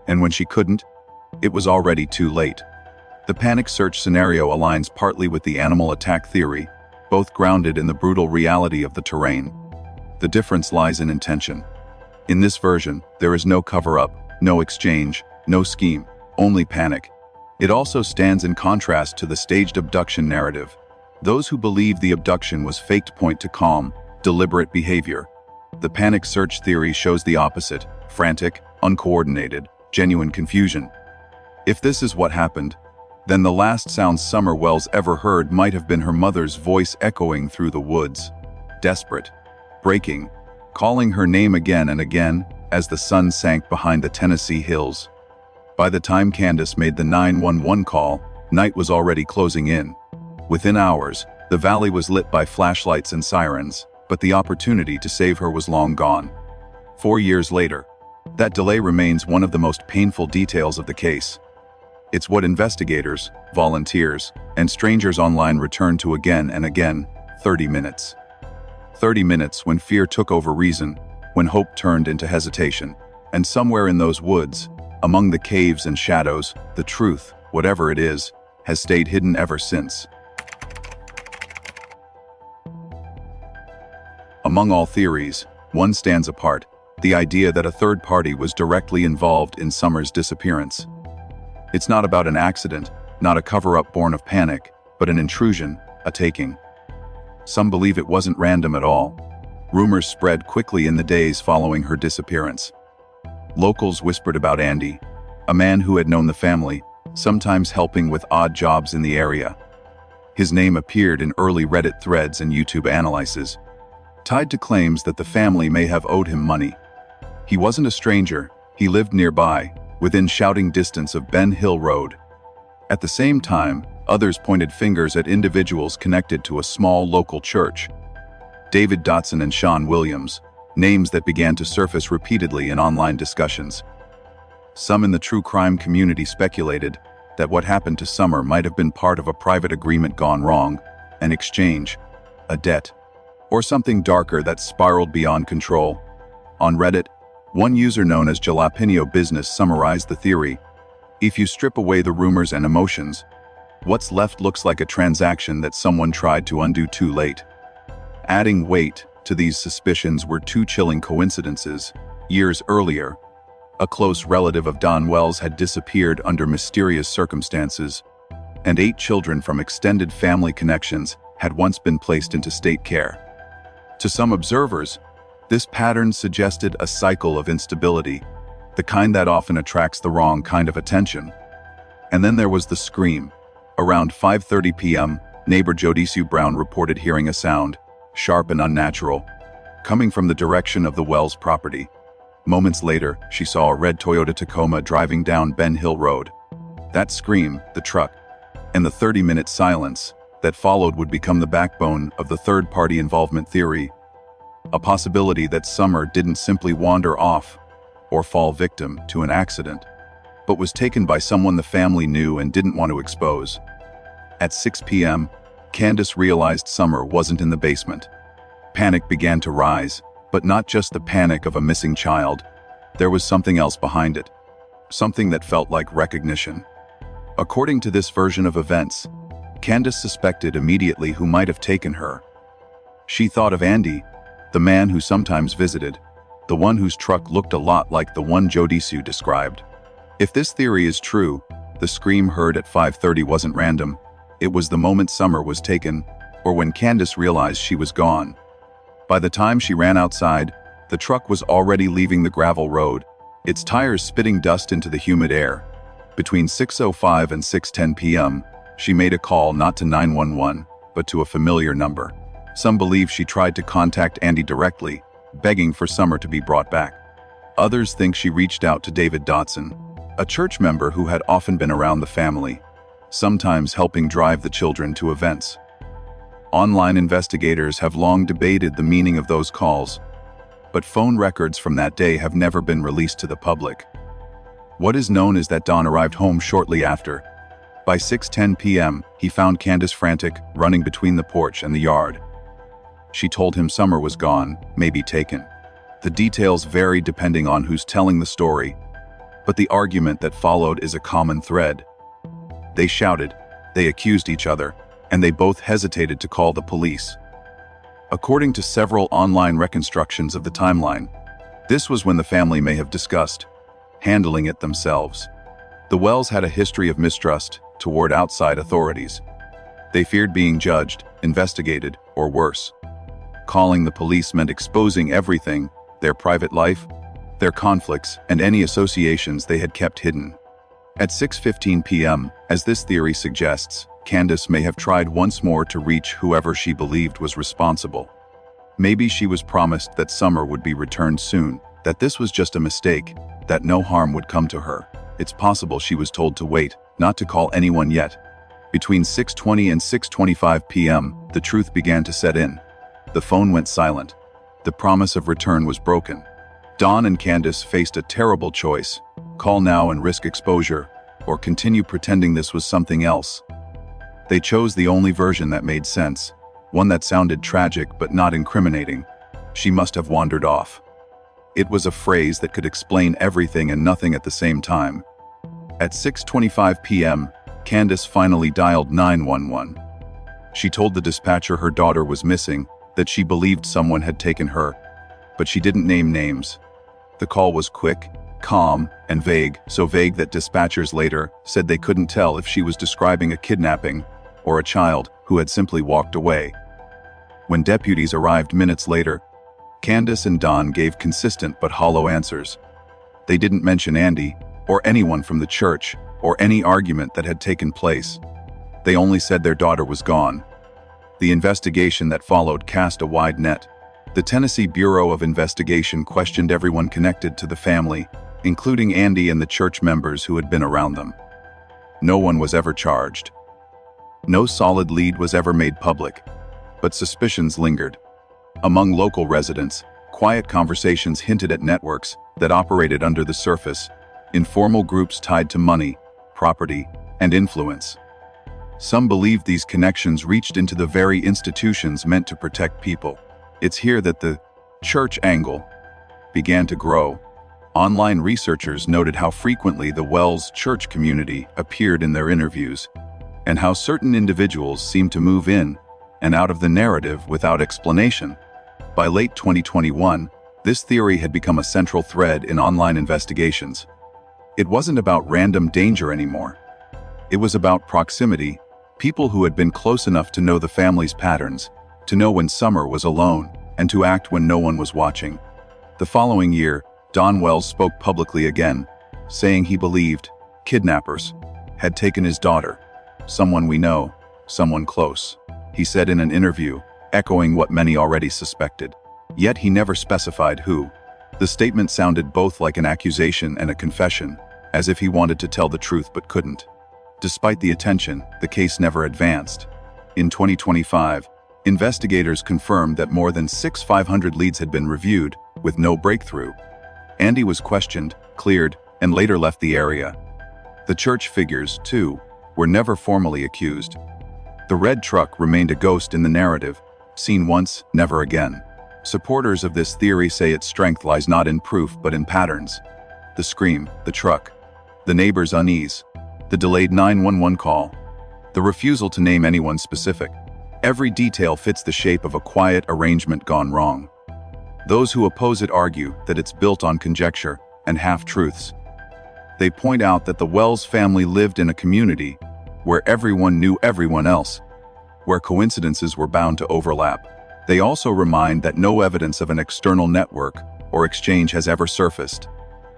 and when she couldn't, it was already too late. The panic search scenario aligns partly with the animal attack theory, both grounded in the brutal reality of the terrain. The difference lies in intention. In this version, there is no cover-up, no exchange, no scheme, only panic. It also stands in contrast to the staged abduction narrative. Those who believe the abduction was faked point to calm, deliberate behavior. The panic search theory shows the opposite: frantic, uncoordinated, genuine confusion. If this is what happened, then the last sound Summer Wells ever heard might have been her mother's voice echoing through the woods. Desperate, breaking, calling her name again and again as the sun sank behind the Tennessee hills. By the time Candace made the 911 call, night was already closing in. Within hours, the valley was lit by flashlights and sirens, but the opportunity to save her was long gone. 4 years later, that delay remains one of the most painful details of the case. It's what investigators, volunteers, and strangers online return to again and again: 30 minutes. 30 minutes when fear took over reason, when hope turned into hesitation. And somewhere in those woods, among the caves and shadows, the truth, whatever it is, has stayed hidden ever since. Among all theories, one stands apart: the idea that a third party was directly involved in Summer's disappearance. It's not about an accident, not a cover-up born of panic, but an intrusion, a taking. Some believe it wasn't random at all. Rumors spread quickly in the days following her disappearance. Locals whispered about Andy, a man who had known the family, sometimes helping with odd jobs in the area. His name appeared in early Reddit threads and YouTube analyses, tied to claims that the family may have owed him money. He wasn't a stranger, he lived nearby, within shouting distance of Ben Hill Road. At the same time, others pointed fingers at individuals connected to a small local church. David Dotson and Sean Williams, names that began to surface repeatedly in online discussions. Some in the true crime community speculated that what happened to Summer might have been part of a private agreement gone wrong, an exchange, a debt, or something darker that spiraled beyond control. On Reddit, one user known as Jalapeno Business summarized the theory: if you strip away the rumors and emotions, what's left looks like a transaction that someone tried to undo too late. Adding weight to these suspicions were two chilling coincidences. Years earlier, a close relative of Don Wells had disappeared under mysterious circumstances, and 8 children from extended family connections had once been placed into state care. To some observers, this pattern suggested a cycle of instability, the kind that often attracts the wrong kind of attention. And then there was the scream. Around 5:30 p.m., neighbor Jodisue Brown reported hearing a sound, sharp and unnatural, coming from the direction of the Wells property. Moments later, she saw a red Toyota Tacoma driving down Ben Hill Road. That scream, the truck, and the 30-minute silence that followed would become the backbone of the third-party involvement theory, a possibility that Summer didn't simply wander off or fall victim to an accident, but was taken by someone the family knew and didn't want to expose. At 6 p.m., Candace realized Summer wasn't in the basement. Panic began to rise, but not just the panic of a missing child. There was something else behind it, something that felt like recognition. According to this version of events, Candace suspected immediately who might have taken her. She thought of Andy, the man who sometimes visited, the one whose truck looked a lot like the one Jodisue described. If this theory is true, the scream heard at 5:30 wasn't random. It was the moment Summer was taken, or when Candace realized she was gone. By the time she ran outside, the truck was already leaving the gravel road, its tires spitting dust into the humid air. Between 6:05 and 6:10 p.m., she made a call not to 911, but to a familiar number. Some believe she tried to contact Andy directly, begging for Summer to be brought back. Others think she reached out to David Dotson, a church member who had often been around the family, sometimes helping drive the children to events. Online investigators have long debated the meaning of those calls, but phone records from that day have never been released to the public. What is known is that Don arrived home shortly after. By 6:10 p.m., he found Candace frantic, running between the porch and the yard. She told him Summer was gone, maybe taken. The details vary depending on who's telling the story, but the argument that followed is a common thread. They shouted, they accused each other, and they both hesitated to call the police. According to several online reconstructions of the timeline, this was when the family may have discussed handling it themselves. The Wells had a history of mistrust toward outside authorities. They feared being judged, investigated, or worse. Calling the police meant exposing everything, their private life, their conflicts, and any associations they had kept hidden. At 6:15 p.m., as this theory suggests, Candace may have tried once more to reach whoever she believed was responsible. Maybe she was promised that Summer would be returned soon, that this was just a mistake, that no harm would come to her. It's possible she was told to wait, not to call anyone yet. Between 6:20 and 6:25 p.m., the truth began to set in. The phone went silent. The promise of return was broken. Don and Candace faced a terrible choice: call now and risk exposure, or continue pretending this was something else. They chose the only version that made sense, one that sounded tragic but not incriminating. She must have wandered off. It was a phrase that could explain everything and nothing at the same time. At 6:25 p.m., Candace finally dialed 911. She told the dispatcher her daughter was missing, that she believed someone had taken her, but she didn't name names. The call was quick, calm, and vague, so vague that dispatchers later said they couldn't tell if she was describing a kidnapping or a child who had simply walked away. When deputies arrived minutes later, Candace and Don gave consistent but hollow answers. They didn't mention Andy, or anyone from the church, or any argument that had taken place. They only said their daughter was gone. The investigation that followed cast a wide net. The Tennessee Bureau of Investigation questioned everyone connected to the family, including Andy and the church members who had been around them. No one was ever charged. No solid lead was ever made public, but suspicions lingered. Among local residents, quiet conversations hinted at networks that operated under the surface, informal groups tied to money, property, and influence. Some believed these connections reached into the very institutions meant to protect people. It's here that the church angle began to grow. Online researchers noted how frequently the Wells church community appeared in their interviews, and how certain individuals seemed to move in and out of the narrative without explanation. By late 2021, this theory had become a central thread in online investigations. It wasn't about random danger anymore. It was about proximity, people who had been close enough to know the family's patterns, to know when Summer was alone, and to act when no one was watching. The following year, Don Wells spoke publicly again, saying he believed kidnappers had taken his daughter. Someone we know, someone close, he said in an interview, echoing what many already suspected. Yet he never specified who. The statement sounded both like an accusation and a confession, as if he wanted to tell the truth but couldn't. Despite the attention, the case never advanced. In 2025, investigators confirmed that more than 6,500 leads had been reviewed, with no breakthrough. Andy was questioned, cleared, and later left the area. The church figures, too, were never formally accused. The red truck remained a ghost in the narrative, seen once, never again. Supporters of this theory say its strength lies not in proof but in patterns. The scream, the truck, the neighbor's unease, the delayed 911 call, the refusal to name anyone specific. Every detail fits the shape of a quiet arrangement gone wrong. Those who oppose it argue that it's built on conjecture and half-truths. They point out that the Wells family lived in a community where everyone knew everyone else, where coincidences were bound to overlap. They also remind that no evidence of an external network or exchange has ever surfaced.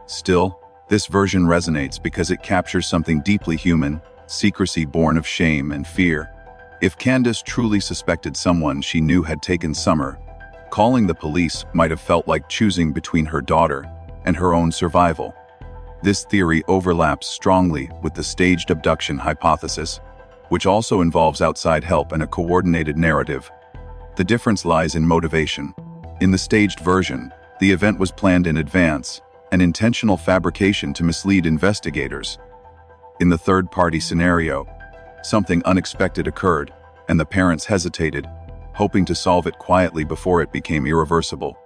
Still, this version resonates because it captures something deeply human, secrecy born of shame and fear. If Candace truly suspected someone she knew had taken Summer, calling the police might have felt like choosing between her daughter and her own survival. This theory overlaps strongly with the staged abduction hypothesis, which also involves outside help and a coordinated narrative. The difference lies in motivation. In the staged version, the event was planned in advance, an intentional fabrication to mislead investigators. In the third-party scenario, something unexpected occurred, and the parents hesitated, hoping to solve it quietly before it became irreversible.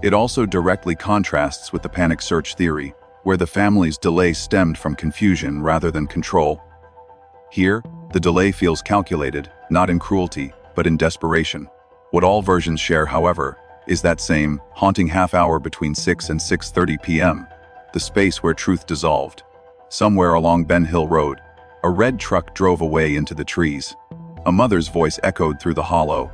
It also directly contrasts with the panic search theory, where the family's delay stemmed from confusion rather than control. Here, the delay feels calculated, not in cruelty, but in desperation. What all versions share, however, is that same haunting half-hour between 6 and 6:30 p.m., the space where truth dissolved. Somewhere along Ben Hill Road, a red truck drove away into the trees. A mother's voice echoed through the hollow.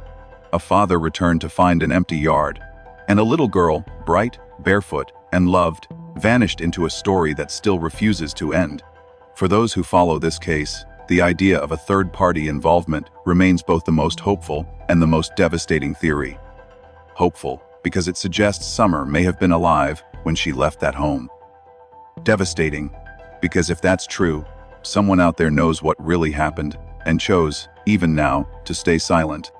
A father returned to find an empty yard. And a little girl, bright, barefoot, and loved, vanished into a story that still refuses to end. For those who follow this case, the idea of a third-party involvement remains both the most hopeful and the most devastating theory. Hopeful, because it suggests Summer may have been alive when she left that home. Devastating, because if that's true, someone out there knows what really happened and chose, even now, to stay silent.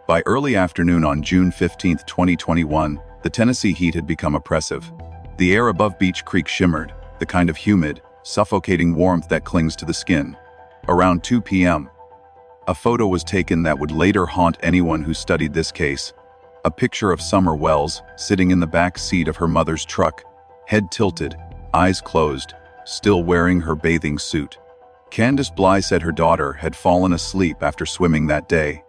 By early afternoon on June 15, 2021, the Tennessee heat had become oppressive. The air above Beech Creek shimmered, the kind of humid, suffocating warmth that clings to the skin. Around 2 p.m., a photo was taken that would later haunt anyone who studied this case. A picture of Summer Wells sitting in the back seat of her mother's truck, head tilted, eyes closed, still wearing her bathing suit. Candace Bly said her daughter had fallen asleep after swimming that day.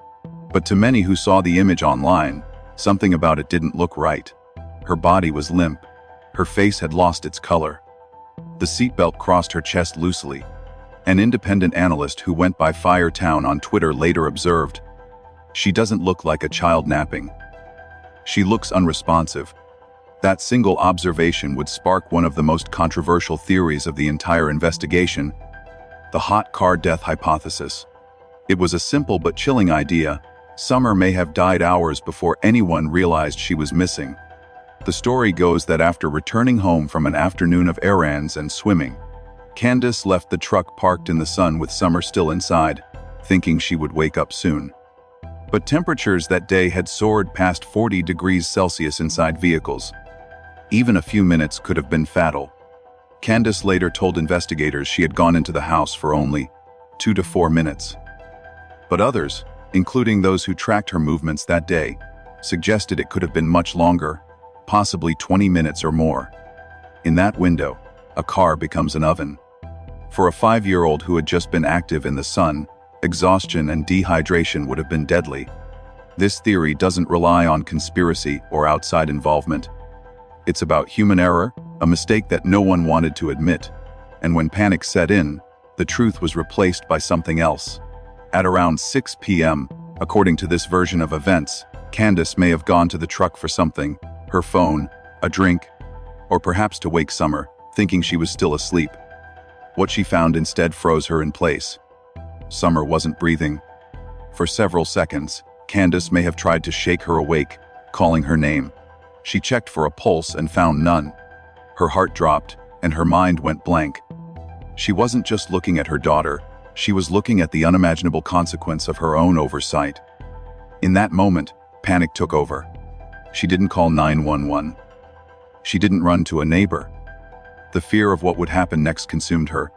But to many who saw the image online, something about it didn't look right. Her body was limp. Her face had lost its color. The seatbelt crossed her chest loosely, An independent analyst who went by Firetown on Twitter later observed, "She doesn't look like a child napping. She looks unresponsive." That single observation would spark one of the most controversial theories of the entire investigation, the hot car death hypothesis. It was a simple but chilling idea. Summer may have died hours before anyone realized she was missing. The story goes that after returning home from an afternoon of errands and swimming, Candace left the truck parked in the sun with Summer still inside, thinking she would wake up soon. But temperatures that day had soared past 40 degrees Celsius inside vehicles. Even a few minutes could have been fatal. Candace later told investigators she had gone into the house for only 2 to 4 minutes. But others, including those who tracked her movements that day, suggested it could have been much longer, possibly 20 minutes or more. In that window, a car becomes an oven. For a 5-year-old who had just been active in the sun, exhaustion and dehydration would have been deadly. This theory doesn't rely on conspiracy or outside involvement. It's about human error, a mistake that no one wanted to admit. And when panic set in, the truth was replaced by something else. At around 6 p.m., according to this version of events, Candace may have gone to the truck for something, her phone, a drink, or perhaps to wake Summer, thinking she was still asleep. What she found instead froze her in place. Summer wasn't breathing. For several seconds, Candace may have tried to shake her awake, calling her name. She checked for a pulse and found none. Her heart dropped, and her mind went blank. She wasn't just looking at her daughter, she was looking at the unimaginable consequence of her own oversight. In that moment, panic took over. She didn't call 911. She didn't run to a neighbor. The fear of what would happen next consumed her.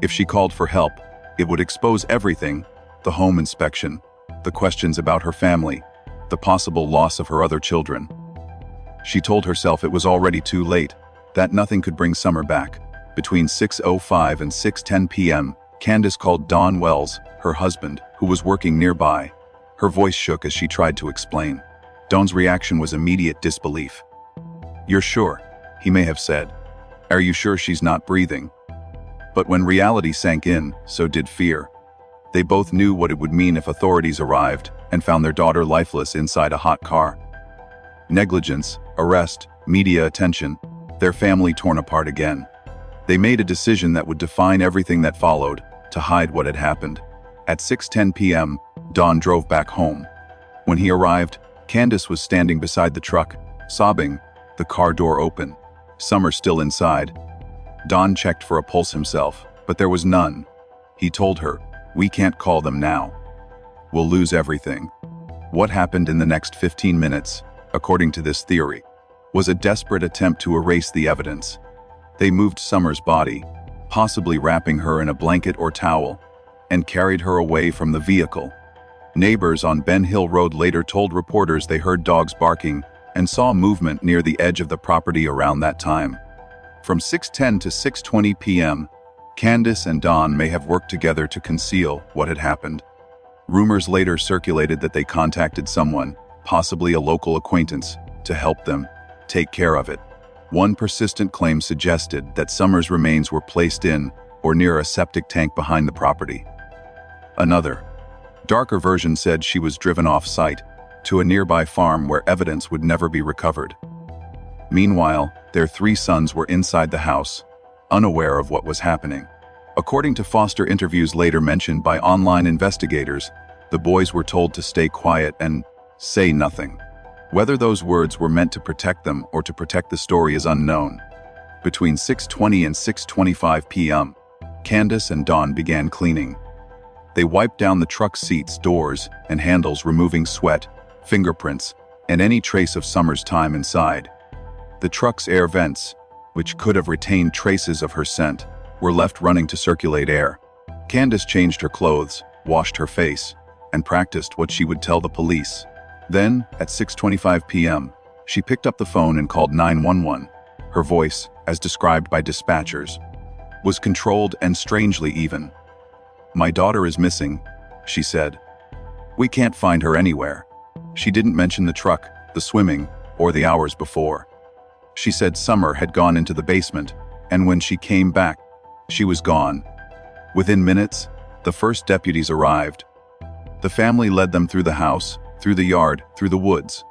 If she called for help, it would expose everything: the home inspection, the questions about her family, the possible loss of her other children. She told herself it was already too late, that nothing could bring Summer back. Between 6:05 and 6:10 p.m., Candace called Don Wells, her husband, who was working nearby. Her voice shook as she tried to explain. Don's reaction was immediate disbelief. "You're sure?" he may have said. "Are you sure she's not breathing?" But when reality sank in, so did fear. They both knew what it would mean if authorities arrived and found their daughter lifeless inside a hot car. Negligence, arrest, media attention, their family torn apart again. They made a decision that would define everything that followed, to hide what had happened. At 6:10 p.m., Don drove back home. When he arrived, Candace was standing beside the truck, sobbing, the car door open. Summer still inside. Don checked for a pulse himself, but there was none. He told her, "We can't call them now. We'll lose everything." What happened in the next 15 minutes, according to this theory, was a desperate attempt to erase the evidence. They moved Summer's body, possibly wrapping her in a blanket or towel, and carried her away from the vehicle. Neighbors on Ben Hill Road later told reporters they heard dogs barking and saw movement near the edge of the property around that time. From 6:10 to 6:20 p.m., Candace and Don may have worked together to conceal what had happened. Rumors later circulated that they contacted someone, possibly a local acquaintance, to help them take care of it. One persistent claim suggested that Summer's remains were placed in or near a septic tank behind the property. Another, darker version said she was driven off-site to a nearby farm where evidence would never be recovered. Meanwhile, their 3 sons were inside the house, unaware of what was happening. According to Foster interviews later mentioned by online investigators, the boys were told to stay quiet and say nothing. Whether those words were meant to protect them or to protect the story is unknown. Between 6:20 and 6:25 p.m., Candace and Don began cleaning. They wiped down the truck seats, doors, and handles, removing sweat, fingerprints, and any trace of Summer's time inside. The truck's air vents, which could have retained traces of her scent, were left running to circulate air. Candace changed her clothes, washed her face, and practiced what she would tell the police. Then, at 6:25 p.m., she picked up the phone and called 911. Her voice, as described by dispatchers, was controlled and strangely even. "My daughter is missing," she said. "We can't find her anywhere." She didn't mention the truck, the swimming, or the hours before. She said Summer had gone into the basement, and when she came back, she was gone. Within minutes, the first deputies arrived. The family led them through the house, through the yard, through the woods.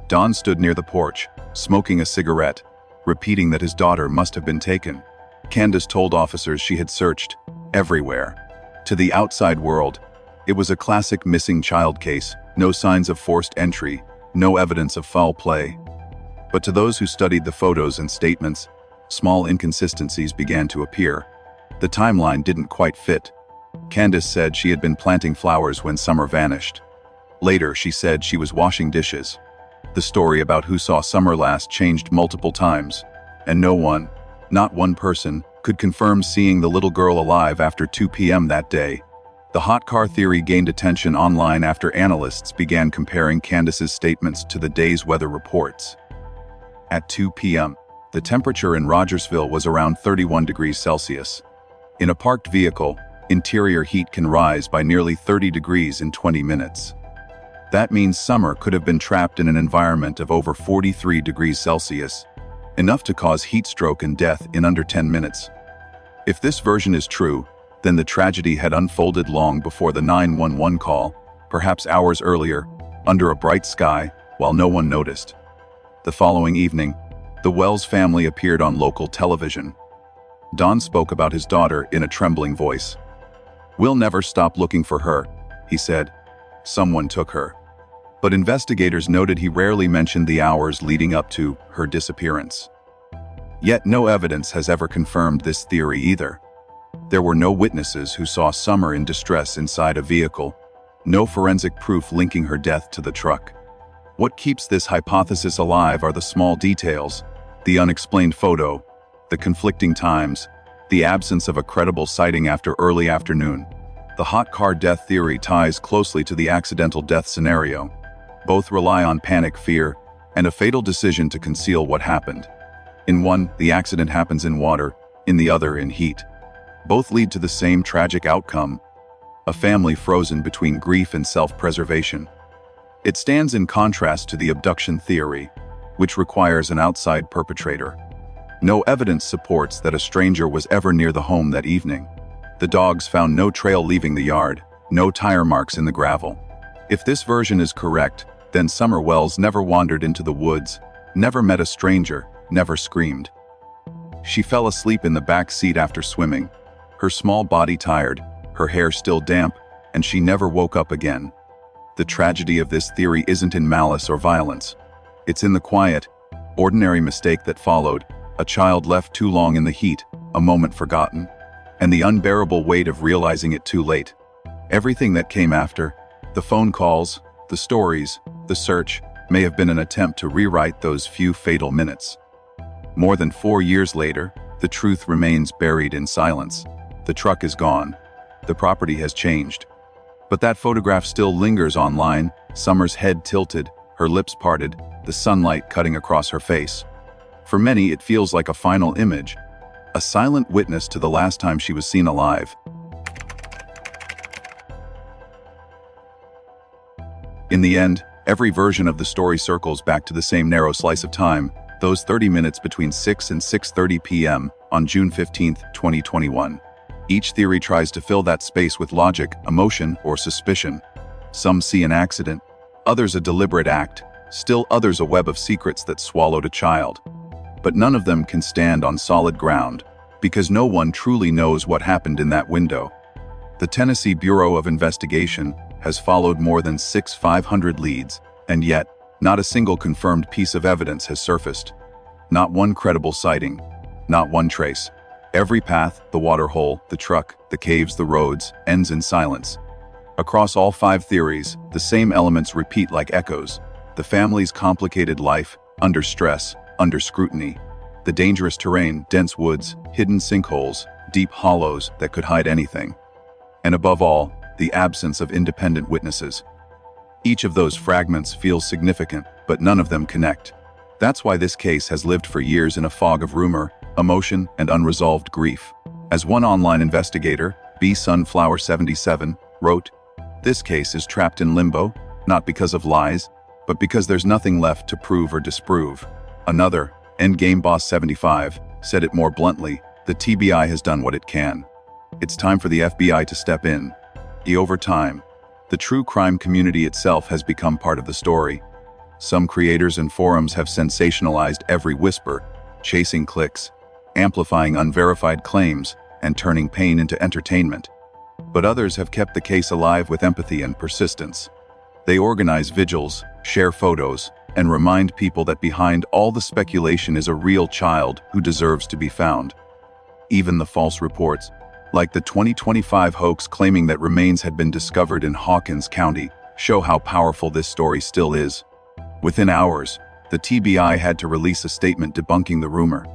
Don stood near the porch, smoking a cigarette, repeating that his daughter must have been taken. Candace told officers she had searched everywhere. To the outside world, it was a classic missing child case, no signs of forced entry, no evidence of foul play. But to those who studied the photos and statements, small inconsistencies began to appear. The timeline didn't quite fit. Candace said she had been planting flowers when Summer vanished. Later, she said she was washing dishes. The story about who saw Summer last changed multiple times, and no one, not one person, could confirm seeing the little girl alive after 2 p.m. that day. The hot car theory gained attention online after analysts began comparing Candace's statements to the day's weather reports. At 2 p.m., the temperature in Rogersville was around 31 degrees Celsius. In a parked vehicle, interior heat can rise by nearly 30 degrees in 20 minutes. That means Summer could have been trapped in an environment of over 43 degrees Celsius, enough to cause heat stroke and death in under 10 minutes. If this version is true, then the tragedy had unfolded long before the 911 call, perhaps hours earlier, under a bright sky, while no one noticed. The following evening, the Wells family appeared on local television. Don spoke about his daughter in a trembling voice. "We'll never stop looking for her," he said. "Someone took her." But investigators noted he rarely mentioned the hours leading up to her disappearance. Yet no evidence has ever confirmed this theory either. There were no witnesses who saw Summer in distress inside a vehicle, no forensic proof linking her death to the truck. What keeps this hypothesis alive are the small details, the unexplained photo, the conflicting times, the absence of a credible sighting after early afternoon. The hot car death theory ties closely to the accidental death scenario. Both rely on panic, fear, and a fatal decision to conceal what happened. In one, the accident happens in water, in the other, in heat. Both lead to the same tragic outcome: a family frozen between grief and self-preservation. It stands in contrast to the abduction theory, which requires an outside perpetrator. No evidence supports that a stranger was ever near the home that evening. The dogs found no trail leaving the yard, no tire marks in the gravel. If this version is correct, then Summer Wells never wandered into the woods, never met a stranger, never screamed. She fell asleep in the back seat after swimming, her small body tired, her hair still damp, and she never woke up again. The tragedy of this theory isn't in malice or violence. It's in the quiet, ordinary mistake that followed: a child left too long in the heat, a moment forgotten, and the unbearable weight of realizing it too late. Everything that came after, the phone calls, the stories, the search, may have been an attempt to rewrite those few fatal minutes. More than 4 years later, the truth remains buried in silence. The truck is gone. The property has changed. But that photograph still lingers online, Summer's head tilted, her lips parted, the sunlight cutting across her face. For many, it feels like a final image, a silent witness to the last time she was seen alive. In the end, every version of the story circles back to the same narrow slice of time, those 30 minutes between 6 and 6:30 p.m. on June 15, 2021. Each theory tries to fill that space with logic, emotion, or suspicion. Some see an accident, others a deliberate act, still others a web of secrets that swallowed a child. But none of them can stand on solid ground, because no one truly knows what happened in that window. The Tennessee Bureau of Investigation has followed more than 500 leads, and yet, not a single confirmed piece of evidence has surfaced. Not one credible sighting, not one trace. Every path, the water hole, the truck, the caves, the roads, ends in silence. Across all 5 theories, the same elements repeat like echoes: the family's complicated life, under stress, under scrutiny; the dangerous terrain, dense woods, hidden sinkholes, deep hollows that could hide anything; and above all, the absence of independent witnesses. Each of those fragments feels significant, but none of them connect. That's why this case has lived for years in a fog of rumor, emotion, and unresolved grief. As one online investigator, bsunflower77, wrote, "This case is trapped in limbo, not because of lies, but because there's nothing left to prove or disprove." Another, EndgameBoss75, said it more bluntly: "The TBI has done what it can. It's time for the FBI to step in. Over time, the true crime community itself has become part of the story. Some creators and forums have sensationalized every whisper, chasing clicks, amplifying unverified claims, and turning pain into entertainment. But others have kept the case alive with empathy and persistence. They organize vigils, share photos, and remind people that behind all the speculation is a real child who deserves to be found. Even the false reports, like the 2025 hoax claiming that remains had been discovered in Hawkins County, show how powerful this story still is. Within hours, the TBI had to release a statement debunking the rumor.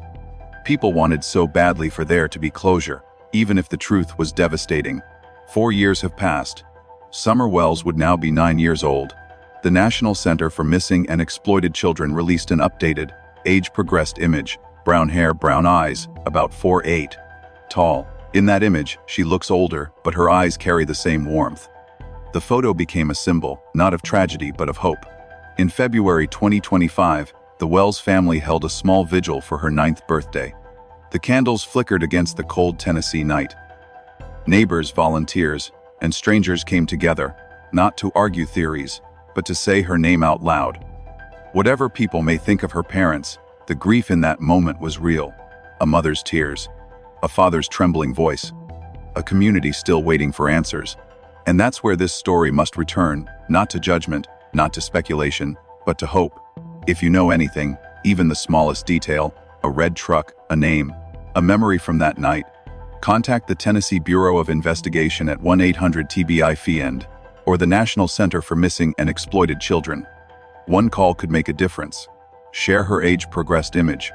People wanted so badly for there to be closure, even if the truth was devastating. 4 years have passed. Summer Wells would now be 9 years old. The National Center for Missing and Exploited Children released an updated, age-progressed image: brown hair, brown eyes, about 4'8" tall. In that image, she looks older, but her eyes carry the same warmth. The photo became a symbol, not of tragedy but of hope. In February 2025, the Wells family held a small vigil for her 9th birthday. The candles flickered against the cold Tennessee night. Neighbors, volunteers, and strangers came together, not to argue theories, but to say her name out loud. Whatever people may think of her parents, the grief in that moment was real. A mother's tears, a father's trembling voice, a community still waiting for answers. And that's where this story must return, not to judgment, not to speculation, but to hope. If you know anything, even the smallest detail, a red truck, a name, a memory from that night, contact the Tennessee Bureau of Investigation at 1-800-TBI-FIEND or the National Center for Missing and Exploited Children. One call could make a difference. Share her age-progressed image.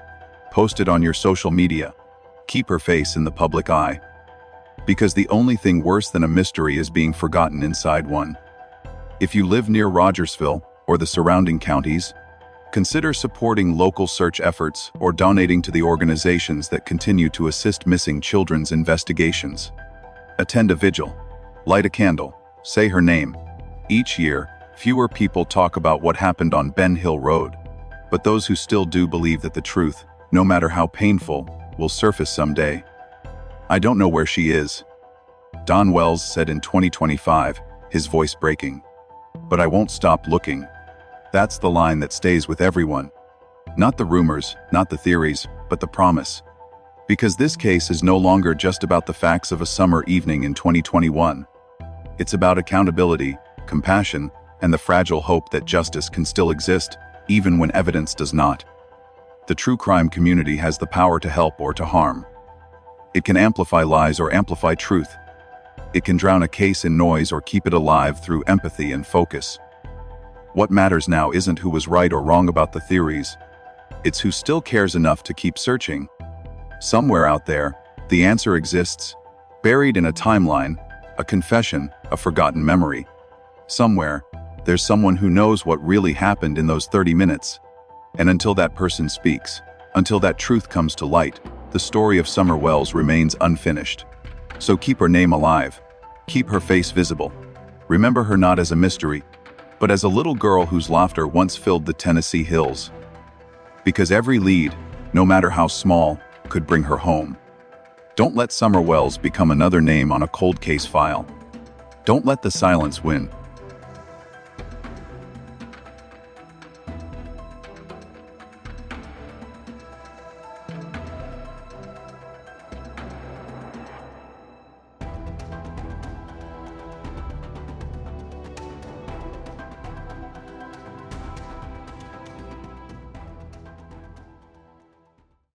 Post it on your social media. Keep her face in the public eye. Because the only thing worse than a mystery is being forgotten inside one. If you live near Rogersville or the surrounding counties, consider supporting local search efforts or donating to the organizations that continue to assist missing children's investigations. Attend a vigil. Light a candle. Say her name. Each year, fewer people talk about what happened on Ben Hill Road. But those who still do believe that the truth, no matter how painful, will surface someday. I don't know where she is, Don Wells said in 2025, his voice breaking. But I won't stop looking. That's the line that stays with everyone. Not the rumors, not the theories, but the promise. Because this case is no longer just about the facts of a summer evening in 2021. It's about accountability, compassion, and the fragile hope that justice can still exist, even when evidence does not. The true crime community has the power to help or to harm. It can amplify lies or amplify truth. It can drown a case in noise or keep it alive through empathy and focus. What matters now isn't who was right or wrong about the theories. It's who still cares enough to keep searching. Somewhere out there, the answer exists, buried in a timeline, a confession, a forgotten memory. Somewhere, there's someone who knows what really happened in those 30 minutes. And until that person speaks, until that truth comes to light, the story of Summer Wells remains unfinished. So keep her name alive. Keep her face visible. Remember her not as a mystery, but as a little girl whose laughter once filled the Tennessee hills. Because every lead, no matter how small, could bring her home. Don't let Summer Wells become another name on a cold case file. Don't let the silence win.